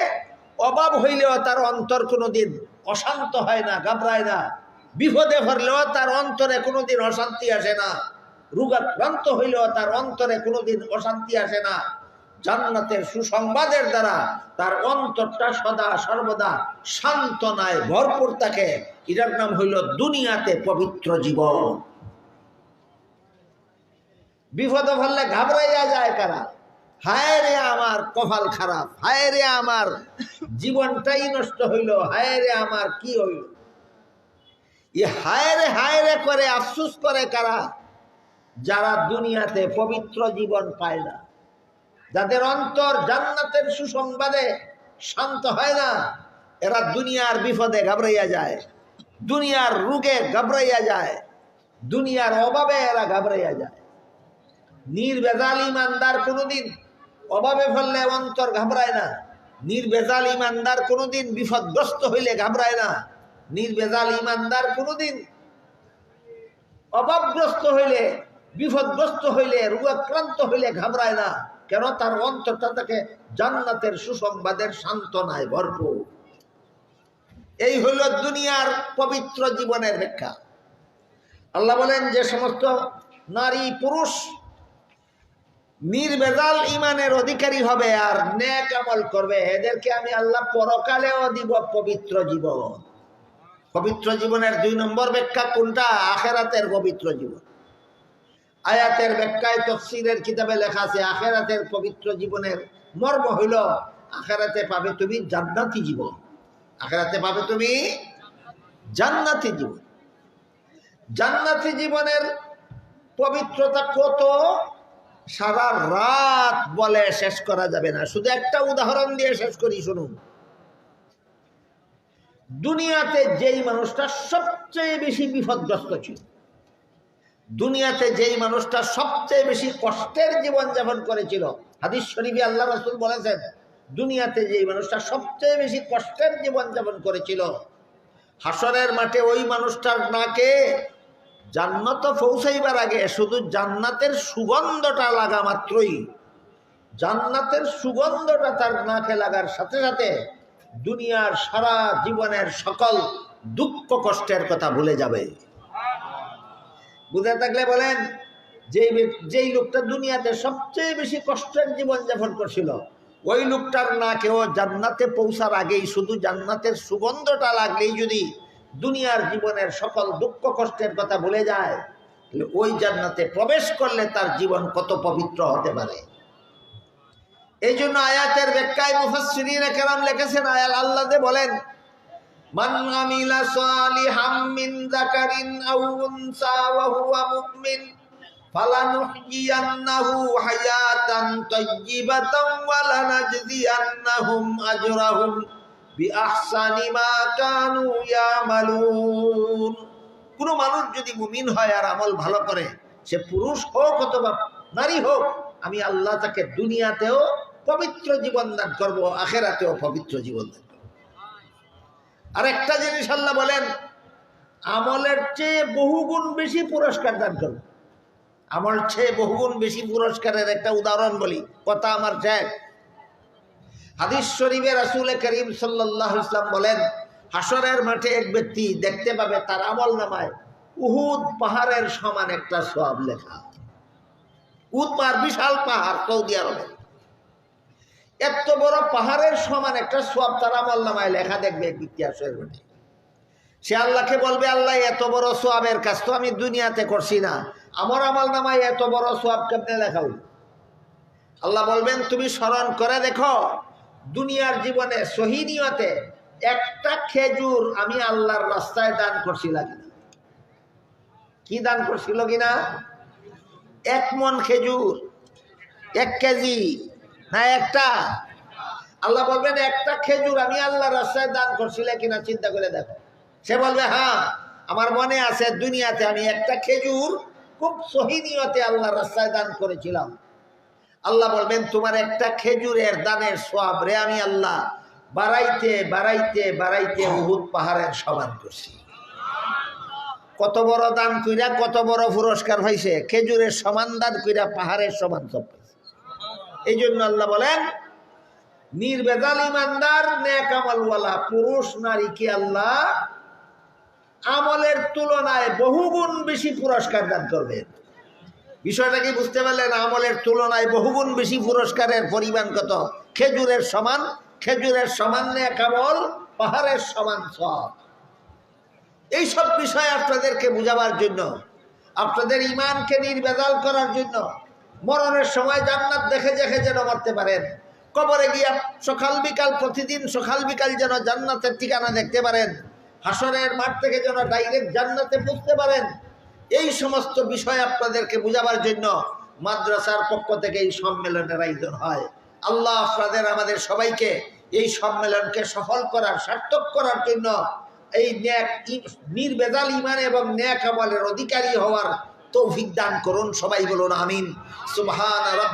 অভাব হইলেও তার অন্তর কোনোদিন অশান্ত হয় না, ঘাবড়ায় না। বিপদে পড়লেও তার অন্তরে কোনোদিন অশান্তি আসে না। রোগাক্রান্ত হইলেও তার অন্তরে কোনোদিন অশান্তি আসে না। জান্নাতের সুসংবাদের দ্বারা তার অন্তরটা সদা সর্বদা সান্ত্বনায় ভরপুর থাকে। এটার নাম হইল দুনিয়াতে পবিত্র জীবন। বিপদে পড়লে ঘাবড়াইয়া যায় কারা? হায় রে আমার কপাল খারাপ, হায় রে আমার জীবনটাই নষ্ট হইল, হায় রে আমার কি হইল। হায় রে করে আফসোস করে কারা? যারা দুনিয়াতে পবিত্র জীবন পায় না, যাদের অন্তর জান্নাতের সুসংবাদে শান্ত হয় না, এরা দুনিয়ার বিপদে ঘাবড়াইয়া যায়, দুনিয়ার রোগে ঘাবড়াইয়া যায়, দুনিয়ার অভাবে এরা ঘাবড়াইয়া যায়। নির্ভেজাল ইমানদার কোনোদিন অভাবে ফেললে অন্তর ঘাবড়ায় না। নির্ভেজাল ইমানদার কোনোদিন বিপদগ্রস্ত হইলে ঘাবড়ায় না। নির্ভেজাল ইমানদার কোনোদিন অভাবগ্রস্ত হইলে, বিপদগ্রস্ত হইলে, রোগাক্রান্ত হইলে ঘাবড়ায় না। কেন? তার অন্তরটা তাকে জান্নাতের সুসংবাদের সান্ত্বনায় ভরপুর। এই হইল দুনিয়ার পবিত্র জীবনের ব্যাখ্যা। আল্লাহ বলেন, যে সমস্ত নারী পুরুষ নির্ভেজাল ইমানের অধিকারী হবে আর নেক আমল করবে, এদেরকে আমি আল্লাহ পরকালেও দিব পবিত্র জীবন। পবিত্র জীবনের 2 নম্বর ব্যাখ্যা কোনটা? আখিরাতের পবিত্র জীবন। আয়াতের ব্যাখ্যায় তাফসীরের কিতাবে লেখা আছে, আখিরাতের পবিত্র জীবনের মর্ম হইল, আখিরাতে পাবে তুমি জান্নাতি জীবন। আখিরাতে পাবে তুমি জান্নাতি জীবন। জান্নাতি জীবনের পবিত্রতা কত, সারা রাত বলে শেষ করা যাবে না। শুধু একটা উদাহরণ দিয়ে শেষ করি, শুনুন। দুনিয়াতে যেই মানুষটা সবচেয়ে বেশি বিপদগ্রস্ত ছিল, দুনিয়াতে যেই মানুষটা সবচেয়ে বেশি কষ্টের জীবন যাপন করেছিল, হাদিস শরীফে আল্লাহ রাসূল বলেছেন, দুনিয়াতে যেই মানুষটা সবচেয়ে বেশি কষ্টের জীবন যাপন করেছিল, হাসরের মাঠে ওই মানুষটার নাকে জান্নাত পৌঁছাইবার আগে শুধু জান্নাতের সুগন্ধটা লাগা মাত্রই, জান্নাতের সুগন্ধটা তার নাকে লাগার সাথে সাথে দুনিয়ার সারা জীবনের সকল দুঃখ কষ্টের কথা ভুলে যাবে। বুঝে থাকলে বলেন, যেই লোকটা দুনিয়াতে সবচেয়ে বেশি কষ্টের জীবন যাপন করছিল, ওই লোকটার নাকেও জান্নাতে পৌঁছার আগেই শুধু জান্নাতের সুগন্ধটা লাগলেই যদি দুনিয়ার জীবনের সকল দুঃখ কষ্টের কথা ভুলে যায়, ওই জান্নাতে প্রবেশ করলে তার জীবন কত পবিত্র হতে পারে। এই জন্য আয়াতের ব্যাখ্যায় মুফাসসিরিনে কেরাম লিখেছেন, আল্লাহ যে বলেন, মান আমিলা সালিহাম মিন যাকারিন আও উনসা ওয়া হুয়া মুমিন ফালানুহইয়ান্নাহু হায়াতান তাইয়্যিবাতান ওয়া লানাজজিয়ান্নাহুম আজরাহুম বিআহসানি মা কানু ইয়ামালুন। কোন মানুষ যদি মুমিন হয় আর আমল ভালো করে, সে পুরুষ হোক অথবা নারী হোক, আমি আল্লাহ তাকে দুনিয়াতেও পবিত্র জীবন দান করব, আখিরাতেও পবিত্র জীবন দান করব। আর একটা জিনিস আল্লাহ বলেন, আমলের চেয়ে বহুগুণ বেশি পুরস্কার দান করব। আমল চেয়ে বহুগুণ বেশি পুরস্কারের একটা উদাহরণ বলি, কথা আমার শেষ। হাদিস শরীফে রাসূল করিম সাল্লাল্লাহু আলাইহি ওয়াসাল্লাম বলেন, হাসরের মাঠে এক ব্যক্তি দেখতে পাবে তার আমল নামায় উহুদ পাহাড়ের সমান একটা সওয়াব লেখা। উৎমার বিশাল পাহাড় সৌদি আরবে, এত বড় পাহাড়ের সমান একটা সোয়াব তার আমল নামায় লেখা দেখবে ইতিহাসের ঘটে। সে আল্লাহকে বলবে, আল্লাহ এত বড় সোয়াবের কাজ তো আমি দুনিয়াতে করছি না, আমার আমল নামায় এত বড় সোয়াব কেমনে লেখা হইল? আল্লাহ বলবেন, তুমি স্মরণ করে দেখো দুনিয়ার জীবনে সহি নিয়তে একটা খেজুর আমি আল্লাহর রাস্তায় দান করছিলাম কিনা? কি দান করছিল কিনা? 1 মণ খেজুর, 1 কেজি না একটা? আল্লাহ বলবেন, একটা খেজুর আমি আল্লাহর রাস্তায় দান করছিলে কিনা চিন্তা করে দেখো। সে বলবে, হ্যাঁ আমার মনে আছে দুনিয়াতে আমি একটা খেজুর খুব সহি নিয়তে আল্লাহর রাস্তায় দান করেছিলাম। আল্লাহ বলবেন, তোমার একটা খেজুরের দানের সওয়াব রে আমি আল্লাহ বাড়াইতে বাড়াইতে বাড়াইতে উহুদ পাহাড়ের সমান করছি। কত বড় দান কইরা কত বড় পুরস্কার হয়েছে, খেজুরের সমান দান কইরা পাহাড়ের সমান সব পাইছে। এই জন্য আল্লাহ বলেন, নির্বেজাল ইমানদার নেক আমলওয়ালা পুরুষ নারীকে আল্লাহ আমলের তুলনায় বহুগুণ বেশি পুরস্কার দান করবেন। বিষয়টা কি বুঝতে পারলেন? আমলের তুলনায় বহুগুণ বেশি পুরস্কারের পরিমাণ কত? খেজুরের সমান, খেজুরের সমান নেক আমল, পাহাড়ের সমান সওয়াব। এইসব বিষয় আপনাদেরকে বুঝাবার জন্য, আপনাদের ইমানকে নির্বেজাল করার জন্য, মরণের সময় জান্নাত দেখে দেখে যেন মরতে পারেন, কবরে গিয়া সকাল বিকাল প্রতিদিন সকাল বিকাল যেন জান্নাতের ঠিকানা দেখতে পারেন, হাসরের মাঠ থেকে যেন ডাইরেক্ট জান্নাতে পৌঁছতে পারেন, এই সমস্ত বিষয় আপনাদেরকে বুঝাবার জন্য মাদ্রাসার পক্ষ থেকে এই সম্মেলনের আয়োজন হয়। আল্লাহ আপনাদের আমাদের সবাইকে এই সম্মেলনকে সফল করার, সার্থক করার জন্য এই নেক নির্বেজাল ঈমান এবং নেক আমলের অধিকারী হওয়ার তৌফিক দান করুন। সবাই বলুন আমিন। সুবহান রাব্বিকা।